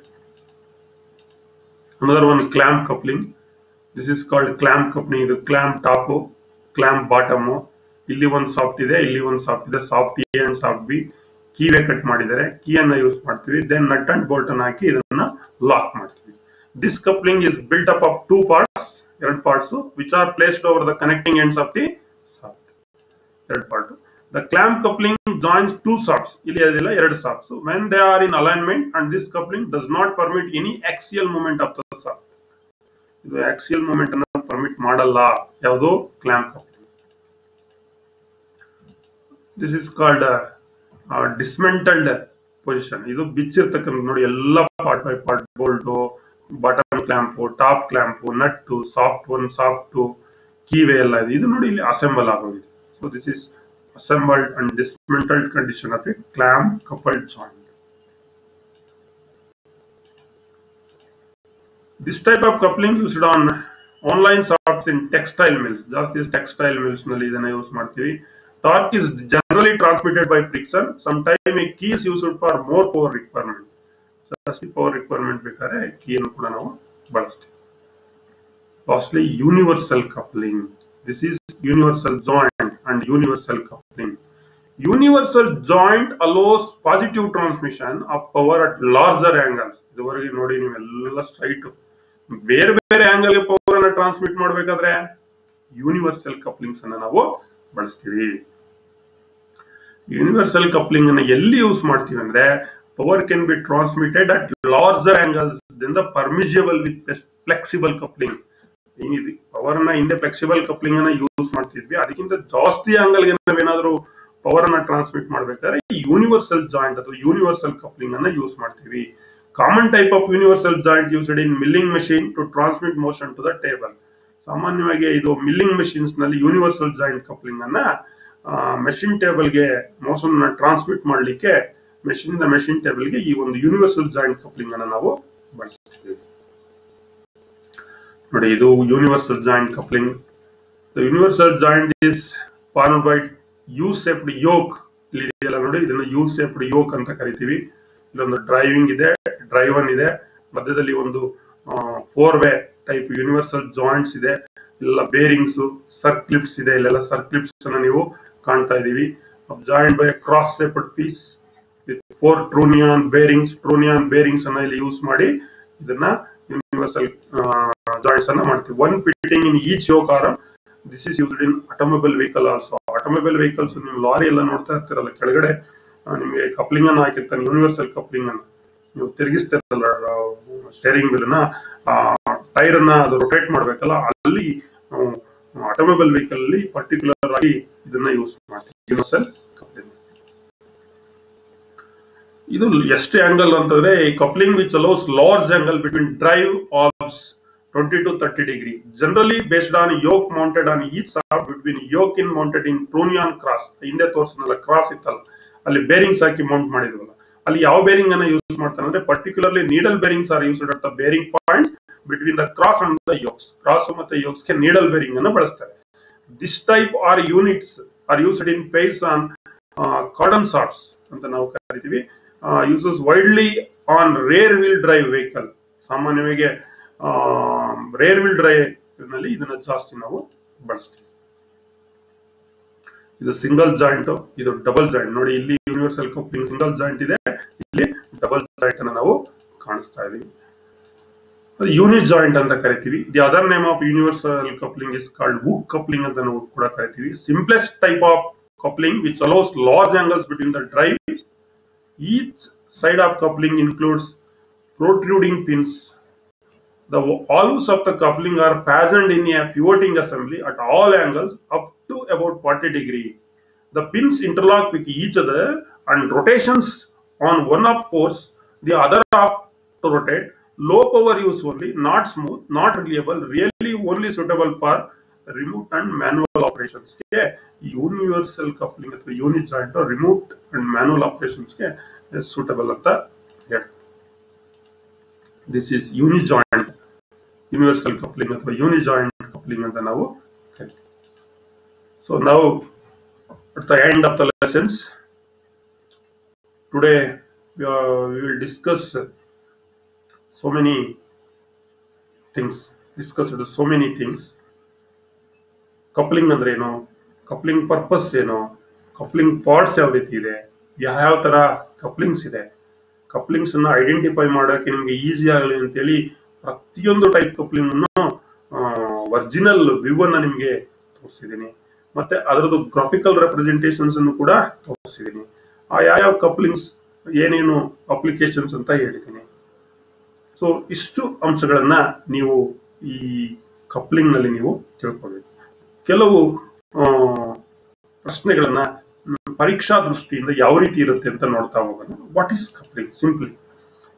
Another one, clamp coupling. This is called clamp coupling. ಇದು ಕ್ಲಾಂಪ್ ಟಾಪ್, ಕ್ಲಾಂಪ್ ಬಾಟಮ್. ಇಲ್ಲಿ ಒಂದು ಸಾಫ್ಟ್ ಇದೆ, ಇಲ್ಲಿ ಒಂದು ಸಾಫ್ಟ್ ಇದೆ. Shaft A and shaft B keyway cut ಮಾಡಿದ್ದಾರೆ. ಕೀ ಅನ್ನ ಯೂಸ್ ಮಾಡ್ತೀವಿ. ದೆನ್ ನಟ್ ಅಂಡ್ ಬೋಲ್ಟ್ ಅನ್ನ ಹಾಕಿ ಇದನ್ನ ಲಾಕ್ ಮಾಡ್ತೀವಿ. This coupling is built up of two parts, ಎರಡು parts, which are placed over the connecting ends of the shaft. ಎರಡು part. The clamp coupling joins two shafts. ಇಲ್ಲಿ ಅದೆಲ್ಲ ಎರಡು shafts. When they are in alignment and this coupling does not permit any axial movement of the shaft. ಇದು axial movement ಅನ್ನು permit ಮಾಡಲ್ಲ ಯಾವುದು, clamp coupling. This is called dismantled position. ಇದು ಬಿಚ್ಚಿರ್ತಕ್ಕಂಥ ನೋಡಿ ಎಲ್ಲ part by part, bolt, bottom clamp, top clamp, nut, shaft one, shaft two, keyway ಎಲ್ಲ ಇದೆ. ಇದು ನೋಡಿ ಇಲ್ಲಿ ಅಸೆಂಬಲ್ ಆಗೋಗಿದೆ. So this is assembled and dismantled condition of a clamp coupled joint. This type of coupling used on online shafts in textile mills. Just this textile mills nalli idana use ಮಾಡ್ತೀವಿ. Torque is generally transmitted by friction. Sometimes a key is used for more power requirement. ಜಾಸ್ತಿ power requirement ಬೇಕಾದ್ರೆ ಕೀಯನ್ನು ಕೂಡ ನಾವು ಬಳಸ್ತೀವಿ. Lastly, universal coupling. This is universal joint and universal coupling. Universal joint allows positive transmission of power at larger angles. ಇದುವರೆಗೆ ನೋಡಿ ನೀವೆಲ್ಲ straight ಬೇರೆ ಬೇರೆ ಆಂಗಲ್ ಗೆ ಪವರ್ ಅನ್ನು ಟ್ರಾನ್ಸ್ಮಿಟ್ ಮಾಡಬೇಕಾದ್ರೆ ಯೂನಿವರ್ಸಲ್ ಕಪ್ಲಿಂಗ್ಸ್ ಅನ್ನು ನಾವು ಬಳಸ್ತೀವಿ. ಯೂನಿವರ್ಸಲ್ ಕಪ್ಲಿಂಗ್ ಅನ್ನು ಎಲ್ಲಿ ಯೂಸ್ ಮಾಡ್ತೀವಿ ಅಂದ್ರೆ, power can be transmitted at larger angles than the permissible with flexible coupling. ಏನಿದೆ ಪವರ್ ಅನ್ನ ಹಿಂದೆ ಫ್ಲೆಕ್ಸಿಬಲ್ ಕಪ್ಲಿಂಗ್ ಅನ್ನ ಯೂಸ್ ಮಾಡ್ತಿದ್ವಿ. ಅದಕ್ಕಿಂತ ಜಾಸ್ತಿ ಆಂಗಲ್ ಗೆ ನಾವೇನಾದ್ರೂ ಪವರ್ ಅನ್ನ ಟ್ರಾನ್ಸ್ಮಿಟ್ ಮಾಡ್ಬೇಕಾದ್ರೆ ಯೂನಿವರ್ಸಲ್ ಜಾಯಿಂಟ್ ಅಥವಾ ಯೂನಿವರ್ಸಲ್ ಕಪ್ಲಿಂಗ್ ಅನ್ನ ಯೂಸ್ ಮಾಡ್ತೀವಿ. Common type of universal joint used in milling machine to transmit motion to the table. ಸಾಮಾನ್ಯವಾಗಿ ಇದು ಮಿಲ್ಲಿಂಗ್ ಮಷೀನ್ಸ್ ನಲ್ಲಿ ಯೂನಿವರ್ಸಲ್ ಜಾಯಿಂಟ್ ಕಪ್ಲಿಂಗ್ ಅನ್ನ ಮೆಷಿನ್ ಟೇಬಲ್ ಗೆ ಮೋಷನ್ ಟ್ರಾನ್ಸ್ಮಿಟ್ ಮಾಡಲಿಕ್ಕೆ ಮೆಷಿನ್ ಟೇಬಲ್ ಗೆ ಈ ಒಂದು ಯೂನಿವರ್ಸಲ್ ಜಾಯಿಂಟ್ ಕಪ್ಲಿಂಗ್ ಅನ್ನ ನಾವು ಬಳಸ್ತೀವಿ. ನೋಡಿ, ಇದು universal joint coupling. Universal joint is formed by U shaped yoke. ಇಲ್ಲಿ ಇದೆಯಲ್ಲ ನೋಡಿ, ಇದನ್ನ ಯು ಸೇಪ್ಡ್ ಯೋಕ್ ಅಂತ ಕರಿತೀವಿ. ಇಲ್ಲೊಂದು ಡ್ರೈವಿಂಗ್ ಇದೆ, ಡ್ರೈವನ್ ಇದೆ, ಮಧ್ಯದಲ್ಲಿ ಒಂದು 4-ವೇ ಟೈಪ್ ಯೂನಿವರ್ಸಲ್ ಜಾಯಿಂಟ್ಸ್ ಇದೆ. ಇಲ್ಲ ಬೇರಿಂಗ್ಸ್, ಸರ್ಕ್ಲಿಪ್ಸ್ ಇದೆ. ಇಲ್ಲೆಲ್ಲ ಸರ್ಕ್ಲಿಪ್ಸ್ ಅನ್ನ ನೀವು ಕಾಣ್ತಾ ಇದೀವಿ. Joint by cross shaped piece with 4 trunnion bearings ಅನ್ನ ಇಲ್ಲಿ ಯೂಸ್ ಮಾಡಿ ಇದನ್ನ ಯೂನಿವರ್ಸಲ್ ಜಾಯಿಂಟ್ಸ್ ಅನ್ನ ಮಾಡ್ತೀವಿ. One fitting in each yoke arm. This is used in automobile vehicle also. Automobile vehicles ನೀವು ಲಾರಿ ಎಲ್ಲ ನೋಡ್ತಾ ಇರ್ತೀರಲ್ಲ, ಕೆಳಗಡೆ ನಿಮಗೆ ಕಪ್ಲಿಂಗ್ ಅನ್ನ ಹಾಕಿರ್ತಾನೆ, ಯೂನಿವರ್ಸಲ್ ಕಪ್ಲಿಂಗ್ ಅನ್ನ ನೀವು ತಿರುಗಿಸ್ತಿರಲ್ಲ ಸ್ಟೇರಿಂಗ್ ವೀಲ್ ನ, ಟೈರ್ ಅನ್ನ ಅದು ರೊಟೇಟ್ ಮಾಡ್ಬೇಕಲ್ಲ, ಅಲ್ಲಿ ಆಟೋಮೊಬೈಲ್ ವೆಹಿಕಲ್ ಅಲ್ಲಿ ಪರ್ಟಿಕ್ಯುಲರ್ ಆಗಿ ಇದನ್ನ ಯೂಸ್ ಮಾಡ್ತೀವಿ, ಯೂನಿವರ್ಸಲ್ ಕಪ್ಲಿಂಗ್. ಇದು ಎಷ್ಟು ಆಂಗಲ್ ಅಂತಂದ್ರೆ coupling which allows large angle between drive arms 20 to 30 degree, generally based on yoke mounted on each shaft between yoke in mounted in trunnion cross. ಹಿಂದೆ ತೋರಿಸಿದ್ನಲ್ಲ cross ಇತ್ತಲ್ಲ, ಅಲ್ಲಿ bearings ಹಾಕಿ Mount ಮಾಡಿದ್ವಲ್ಲ, ಅಲ್ಲಿ ಯಾವ bearing ಅನ್ನ use ಮಾಡ್ತಾರೆ ಅಂದ್ರೆ particularly needle bearings are used at the bearing point between the cross and the yokes. Cross ಮತ್ತೆ yokes ಗೆ ನೀಡಲ್ ಬೇರಿಂಗ್ ಅನ್ನ ಬಳಸ್ತಾರೆ. This type are units are used in pairs on cardan shafts ಅಂತ ನಾವು ಕರಿತೀವಿ. Uses widely on rear wheel drive vehicle. ಸಾಮಾನ್ಯವಾಗಿ rear wheel drive ನಲ್ಲಿ ಇದನ್ನ ಜಾಸ್ತಿ ನಾವು ಬಳಸ್ತೀವಿ. ಇದು ಸಿಂಗಲ್ ಜಾಯಿಂಟ್, ಇದು ಡಬಲ್ ಜಾಯಿಂಟ್. ನೋಡಿ, ಇಲ್ಲಿ ಯೂನಿವರ್ಸಲ್ ಕಪ್ಲಿಂಗ್ ಸಿಂಗಲ್ ಜಾಯಿಂಟ್ ಇದೆ, ಇಲ್ಲಿ ಡಬಲ್ ಜಾಯಿಂಟ್ ಅನ್ನ ನಾವು ಕಾಣಿಸ್ತಾ ಇದೀವಿ. ಯೂನಿ ಜಾಯಿಂಟ್ ಅಂತ ಕರಿತೀವಿ. The other name of universal coupling is called hook coupling ಅಂತ ನಾವು ಕೂಡ ಕರಿತೀವಿ. Simplest type of coupling which allows large angles between the drive. Each side of coupling includes protruding pins. The valves of the coupling are fastened in a pivoting assembly at all angles up to about 40 degree. The pins interlock with each other and rotations on one of force the other half to rotate. Low power use only, not smooth, not reliable, really only suitable for remote and manual operations. Universal coupling ಅಥವಾ unit joint remote and manual operations ಗೆ suitable ಅಂತ ಹೇಳ್ತಾರೆ. This is uni joint, universal coupling ಅಥವಾ uni joint coupling ಅಂತ ನಾವು ಕರಿತೀವಿ. So now at the end of the lessons today we will discuss so many things. Coupling ಅಂದ್ರೆ ಏನು, coupling purpose ಏನು, ಕಪ್ಲಿಂಗ್ ಪಾರ್ಟ್ಸ್ ಯಾವ ರೀತಿ ಇದೆ, ಯಾವ ತರ ಕಪ್ಲಿಂಗ್ಸ್ ಇದೆ, ಕಪ್ಲಿಂಗ್ಸ್ ಅನ್ನ ಐಡೆಂಟಿಫೈ ಮಾಡೋಕೆ ನಿಮ್ಗೆ ಈಸಿ ಆಗಲಿ ಅಂತೇಳಿ ಪ್ರತಿಯೊಂದು ಟೈಪ್ ಕಪ್ಲಿಂಗ್ ಅನ್ನು ಒರಿಜಿನಲ್ ವ್ಯೂ ಅನ್ನ ನಿಮ್ಗೆ ತೋರಿಸಿದ್ದೀನಿ. ಮತ್ತೆ ಅದರದ್ದು ಗ್ರಾಫಿಕಲ್ ರೆಪ್ರೆಸೆಂಟೇಷನ್ಸ್ ಅನ್ನು ಕೂಡ ತೋರಿಸಿದ್ದೀನಿ. ಆ ಯಾವ ಕಪ್ಲಿಂಗ್ಸ್ ಏನೇನು ಅಪ್ಲಿಕೇಶನ್ಸ್ ಅಂತ ಹೇಳಿದ್ದೀನಿ. ಸೊ ಇಷ್ಟು ಅಂಶಗಳನ್ನ ನೀವು ಈ ಕಪ್ಲಿಂಗ್ ನಲ್ಲಿ ನೀವು ತಿಳ್ಕೊಬೇಕು. ಕೆಲವು ಪ್ರಶ್ನೆಗಳನ್ನ ಪರೀಕ್ಷಾ ದೃಷ್ಟಿಯಿಂದ ಯಾವ ರೀತಿ ಇರುತ್ತೆ ಅಂತ ನೋಡ್ತಾ ಹೋಗೋಣ. What is coupling? Simply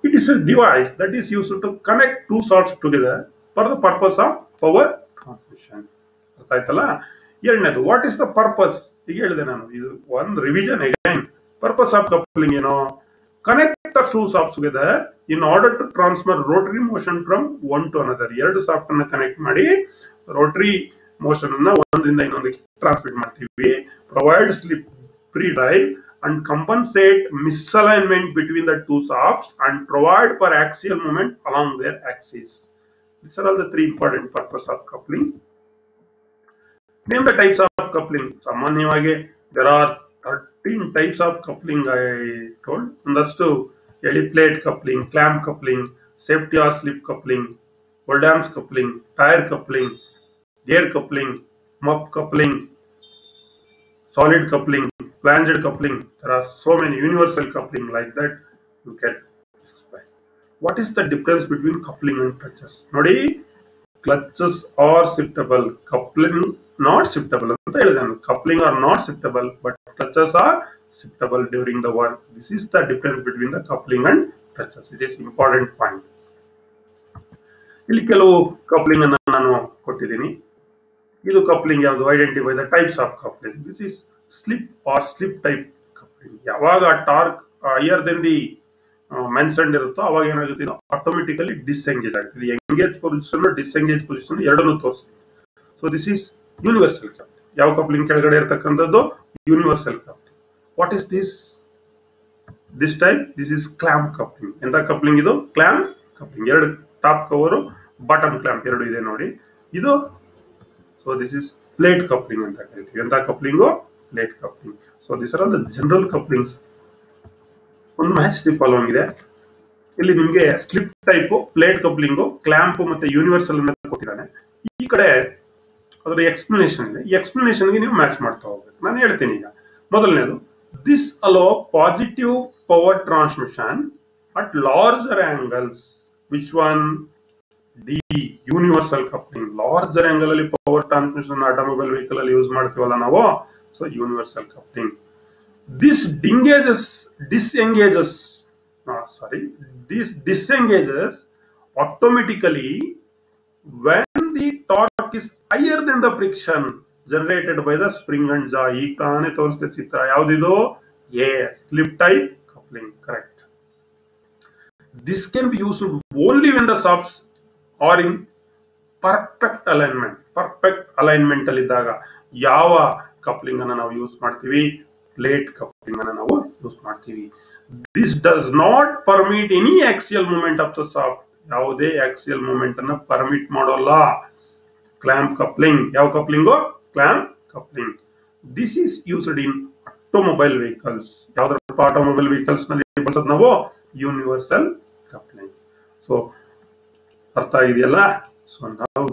it is a device that is used to connect two shafts together for the purpose of power transmission. ಅರ್ಥ ಆಯ್ತಲ್ಲ? ಎರಡನೇದು, ವಾಟ್ ಈಸ್ ದ ಪರ್ಪಸ್? ಈಗ ಹೇಳಿದೆ ನಾನು, ಇದು ಒಂದು revision again. Purpose of coupling ಏನು? Connect the two shafts together in order to transfer rotary motion from one to another. ಎರಡು ಶಾಫ್ಟ್ ಅನ್ನ ಕನೆಕ್ಟ್ ಮಾಡಿ ರೋಟರಿ ಮೋಷನ್ ಅನ್ನ ಒಂದರಿಂದ ಇನ್ನೊಂದಕ್ಕೆ ಟ್ರಾನ್ಸ್ಮಿಟ್ ಮಾಡ್ತೀವಿ. Provide slip free drive and compensate misalignment between the two shafts and provide for axial movement along their axis. These are all the three important purposes of coupling. Name the types of coupling. Samanyavagi there are 13 types of coupling I told. Understood? Eddy plate coupling, clamp coupling, safety or slip coupling, Oldham's coupling, tire coupling, gear coupling, muff coupling, solid coupling, flanged coupling. There are so many. Universal coupling, like that you can explain. What is the difference between coupling and clutches? Nodi, clutches are shiftable, coupling not shiftable ಅಂತ ಹೇಳಿದಾನೆ. Coupling are not shiftable but clutches are shiftable during the work. This is the difference between the coupling and clutches. It is important point. ಇಲ್ಲಿ ಕೆಲವು coupling ಅನ್ನು ನಾನು ಕೊಟ್ಟಿದ್ದೀನಿ. ಇದು coupling ಯಾವುದು? Identify the types of coupling. This is slip or slip type coupling. ಯಾವಾಗ torque higher then the mentioned ಇರುತ್ತೋ ಅವಾಗ ಏನಾಗುತ್ತೆ, ಇದು ಆಟೋಮೆಟಿಕಲಿ ಡಿಸ್ಎಂಗೇಜ್ ಆಗುತ್ತೆ. ಎಂಗೇಜ್ ಪೊಸಿಷನ್ ಡಿಸ್ಎಂಗೇಜ್ ಪೊಸಿಷನ್ ಎರಡನ್ನೂ ತೋರಿಸುತ್ತೆ. So this is universal coupling. ಯಾವ ಕಪ್ಲಿಂಗ್ ಕೆಳಗಡೆ ಇರತಕ್ಕಂಥದ್ದು? Universal coupling. What is this type? This is clamp coupling. ಎಂತ ಕಪ್ಲಿಂಗ್ ಇದು? Clamp coupling. ಎರಡು ಟಾಪ್ ಕವರ್ ಬಾಟಮ್ ಕ್ಲಾಂಪ್ ಎರಡು ಇದೆ ನೋಡಿ. ಇದು so this is plate coupling ಅಂತ ಕರಿತೀವಿ. ಎಂತ coupling? Plate coupling. So this are all the general couplings. ಒಂದು ಮ್ಯಾಚ್ ದಿ ಫಾಲೋಯಿಂಗ್ ಇದೆ. ಇಲ್ಲಿ ನಿಮಗೆ slip type, plate coupling, clamp ಮತ್ತೆ ಯೂನಿವರ್ಸಲ್ ಅನ್ನ ಕೊಟ್ಟಿದ್ದಾನೆ. ಈ ಕಡೆ ಅದರ ಎಕ್ಸ್ಪ್ಲನೇಷನ್ ಇದೆ. ಈ ಎಕ್ಸ್ಪ್ಲನೇಷನ್ಗೆ ನೀವು ಮ್ಯಾಚ್ ಮಾಡ್ತಾ ಹೋಗ್ಬೇಕು. ನಾನು ಹೇಳ್ತೀನಿ ಈಗ. ಮೊದಲನೇದು, this hello positive power transmission at larger angles. Which one? D universal coupling. Larger angle ಅಲ್ಲಿ ಪವರ್ ಟ್ರಾನ್ಸ್ಮಿಷನ್ ಆಟೋಮೊಬೈಲ್ ವೆಹಿಕಲ್ ಅಲ್ಲಿ ಯೂಸ್ ಮಾಡ್ತೀವಲ್ಲ ನಾವು, so universal coupling. This disengages automatically when the torque is higher than the friction generated by the spring and jaw. ಈಗ ತಾನೇ ತೋರಿಸಿದ ಚಿತ್ರ ಯಾವ್ದಿದು? Slip type coupling. Correct. This can be used only when the shafts are in perfect alignment. Perfect alignment ಅಲ್ಲಿ ಇದ್ದಾಗ ಯಾವ coupling ಅನ್ನ ನಾವು ಯೂಸ್ ಮಾಡ್ತೀವಿ? ಪ್ಲೇಟ್ ಕಪ್ಲಿಂಗ್ ಅನ್ನು ನಾವು ಯೂಸ್ ಮಾಡ್ತೀವಿ. This does not permit any axial movement of the shaft. ಯಾವುದೇ ಆಕ್ಸಿಯಲ್ ಮೂವ್ಮೆಂಟ್ ಅನ್ನ ಪರ್ಮಿಟ್ ಮಾಡೋಲ್ಲ ಕ್ಲಾಂಪ್ ಕಪ್ಲಿಂಗ್. ಯಾವ coupling? Clamp coupling. This is used in automobile vehicles. ಯಾವ್ದ್ರಪ್ಪ ಆಟೋಮೊಬೈಲ್ ವೆಹಿಕಲ್ಸ್ ನಲ್ಲಿ ಬಳಸೋದು ನಾವು? Universal coupling. ಸೊ ಅರ್ಥ ಆಗಿದೆಯಲ್ಲ? ಸೊ ನಾವು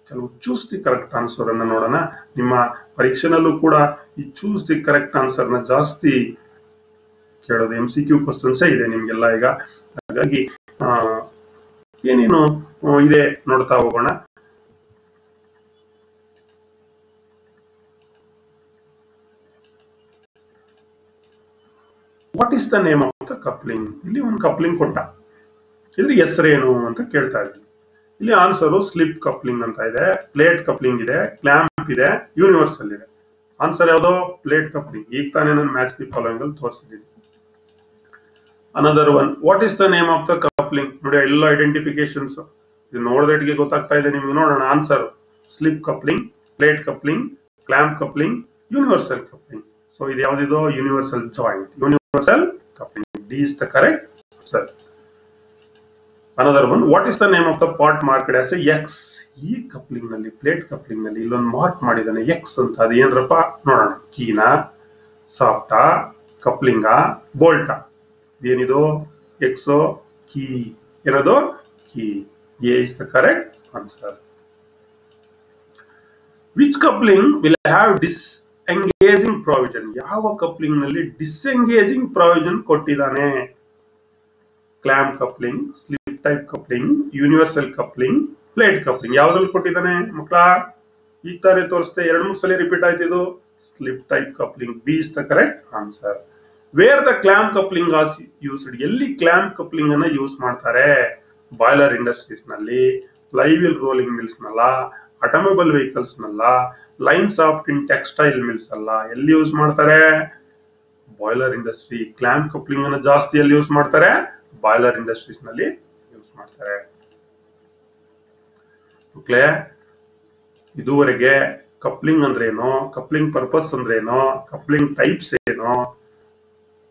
ಕೆಲವು ಚೂಸ್ ದಿ ಕರೆಕ್ಟ್ ಆನ್ಸರ್ ಅನ್ನ ನೋಡೋಣ. ನಿಮ್ಮ ಪರೀಕ್ಷೆನಲ್ಲೂ ಕೂಡ ಈ ಚೂಸ್ ದಿ ಕರೆಕ್ಟ್ ಆನ್ಸರ್ ನ ಜಾಸ್ತಿ ಕೇಳೋದು. MCQ ಕ್ವಶನ್ಸ್ ಇದೆ ನಿಮ್ಗೆಲ್ಲ ಈಗ. ಹಾಗಾಗಿ ಏನೇನು ಇದೆ ನೋಡ್ತಾ ಹೋಗೋಣ. What is the name of the coupling? ಇಲ್ಲಿ ಒಂದು ಕಪ್ಲಿಂಗ್ ಕೊಟ್ಟ, ಇದ್ರ ಹೆಸರೇನು ಅಂತ ಕೇಳ್ತಾ ಇದ್ವಿ. ಇಲ್ಲಿ ಆನ್ಸರು ಸ್ಲಿಪ್ ಕಪ್ಲಿಂಗ್ ಅಂತ ಇದೆ, ಪ್ಲೇಟ್ ಕಪ್ಲಿಂಗ್ ಇದೆ, ಕ್ಲಾಂಪ್ ಇದೆ, ಯೂನಿವರ್ಸಲ್ ಇದೆ. ಆನ್ಸರ್ ಯಾವುದು? Plate coupling. ಈಗ ತಾನೇ ನಾನು ಮ್ಯಾಚ್ ದಿ ಫಾಲೋಯಿಂಗ್ ಅಲ್ಲಿ ತೋರಿಸಿದ್ದೀನಿ. Another one, what is the name of the coupling? ನೋಡಿ ಎಲ್ಲ ಐಡೆಂಟಿಫಿಕೇಶನ್ಸ್ ಇದು ನೋಡಿದಟ್ಟಿಗೆ ಗೊತ್ತಾಗ್ತಾ ಇದೆ ನಿಮ್ಗೆ. ನೋಡೋಣ answer: slip coupling, plate coupling, clamp coupling, universal coupling. So ಇದು ಯಾವ್ದಿದು? Universal joint, universal coupling. D is the correct answer. Another one, what is the name of the part marked as X? ಈ coupling ನಲ್ಲಿ, plate coupling ನಲ್ಲಿ ಇಲ್ಲೊಂದು mark ಮಾಡಿದಾನೆ X ಅಂತ. ಅದು ಏನ್ರಪ್ಪ ನೋಡೋಣ. ಕೀನಾ, ಸಾಫ್ಟಾ, ಕಪ್ಲಿಂಗಾ, ಬೋಲ್ಟಾ? ಏನಿದು? ಎಕ್ಸೋ, ಕೀ. ಏನದು? Key. A is the correct answer. Which coupling will have disengaging provision? ಯಾವ ಕಪ್ಲಿಂಗ್ ನಲ್ಲಿ ಡಿಸ್ಎಂಗೇಜಿಂಗ್ ಪ್ರಾವಿಷನ್ ಕೊಟ್ಟಿದ್ದಾನೆ? Clamp coupling, slip type coupling, universal coupling, plate coupling. ಯಾವ್ದ್ರಲ್ಲಿ ಕೊಟ್ಟಿದ್ದಾನೆ ಮಕ್ಕಳ? ಈಗ ತಾನೇ ತೋರಿಸ್ತೆ, 2-3 ಸಲ ರಿಪೀಟ್ ಆಯ್ತಿದ್ದು. Slip type coupling. B is the correct answer. Where the clamp coupling as used? ಎಲ್ಲಿ ಕ್ಲಾಂಪ್ ಕಪ್ಲಿಂಗ್ ಅನ್ನ ಯೂಸ್ ಮಾಡ್ತಾರೆ? ಬಾಯ್ಲರ್ ಇಂಡಸ್ಟ್ರೀಸ್ ನಲ್ಲಿ, ಫ್ಲೈವೀಲ್ ರೋಲಿಂಗ್ ಮಿಲ್ಸ್ ನಲ್ಲ, ಆಟೋಮೊಬೈಲ್ ವೆಹಿಕಲ್ಸ್ ನಲ್ಲ, lines of in textile mills ಅಲ್ಲ. ಎಲ್ಲಿ ಯೂಸ್ ಮಾಡ್ತಾರೆ? Boiler industry. Clamp coupling ಅನ್ನ ಜಾಸ್ತಿ ಎಲ್ಲಿ ಯೂಸ್ ಮಾಡ್ತಾರೆ? ಬಾಯ್ಲರ್ ಇಂಡಸ್ಟ್ರೀಸ್ ನಲ್ಲಿ ಯೂಸ್ ಮಾಡ್ತಾರೆ. ಇದುವರೆಗೆ ಕಪ್ಲಿಂಗ್ ಅಂದ್ರೇನು, ಕಪ್ಲಿಂಗ್ ಪರ್ಪಸ್ ಅಂದ್ರೇನು, ಕಪ್ಲಿಂಗ್ ಟೈಪ್ಸ್ ಏನು,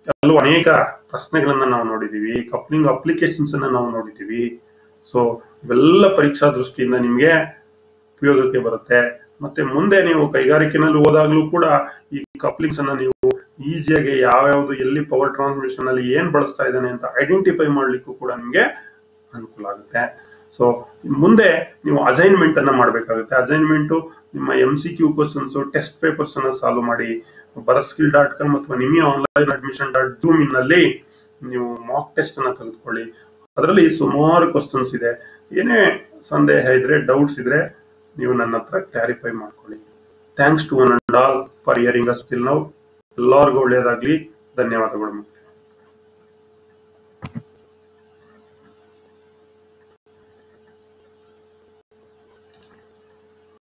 ಕೆಲವು ಅನೇಕ ಪ್ರಶ್ನೆಗಳನ್ನ ನಾವು ನೋಡಿದೀವಿ. ಕಪ್ಲಿಂಗ್ ಅಪ್ಲಿಕೇಶನ್ಸ್ ಅನ್ನ ನಾವು ನೋಡಿದೀವಿ. ಸೊ ಇವೆಲ್ಲ ಪರೀಕ್ಷಾ ದೃಷ್ಟಿಯಿಂದ ನಿಮ್ಗೆ ಉಪಯೋಗಕ್ಕೆ ಬರುತ್ತೆ. ಮತ್ತೆ ಮುಂದೆ ನೀವು ಕೈಗಾರಿಕೆನಲ್ಲಿ ಹೋದಾಗ್ಲೂ ಕೂಡ ಈ ಕಪ್ಲಿಂಗ್ಸ್ ಅನ್ನ ನೀವು ಈಸಿಯಾಗಿ ಯಾವ್ಯಾವ್ದು ಎಲ್ಲಿ ಪವರ್ ಟ್ರಾನ್ಸ್ಮಿಷನ್ ಅಲ್ಲಿ ಏನ್ ಬಳಸ್ತಾ ಇದ್ದಾನೆ ಅಂತ ಐಡೆಂಟಿಫೈ ಮಾಡ್ಲಿಕ್ಕೂ ಕೂಡ ನಿಮ್ಗೆ ಅನುಕೂಲ ಆಗುತ್ತೆ. ಸೊ ಮುಂದೆ ನೀವು ಅಸೈನ್ಮೆಂಟ್ ಅನ್ನ ಮಾಡಬೇಕಾಗುತ್ತೆ. ಅಸೈನ್ಮೆಂಟ್ ನಿಮ್ಮ MCQ ಕ್ವಶನ್ಸ್, ಟೆಸ್ಟ್ ಪೇಪರ್ಸ್ ಅನ್ನ ಸಾಲ್ವ್ ಮಾಡಿ bharatskill.com ಅಥವಾ ನಿಮಿ ಆನ್ಲೈನ್ admission.zoom ನಲ್ಲಿ ನೀವು ಮಾಕ್ ಟೆಸ್ಟ್ ಅನ್ನ ತೆಗೆದುಕೊಳ್ಳಿ. ಅದರಲ್ಲಿ ಸುಮಾರು ಕ್ವಶನ್ಸ್ ಇದೆ. ಏನೇ ಸಂದೇಹ ಇದ್ರೆ, ಡೌಟ್ಸ್ ಇದ್ರೆ ನೀವು ನನ್ನ ಹತ್ರ ಕ್ಲಾರಿಫೈ ಮಾಡ್ಕೊಳ್ಳಿ. Thanks to one and all for hearing us till now. ಎಲ್ಲರಿಗೂ ಒಳ್ಳೆಯದಾಗ್ಲಿ. ಧನ್ಯವಾದಗಳು.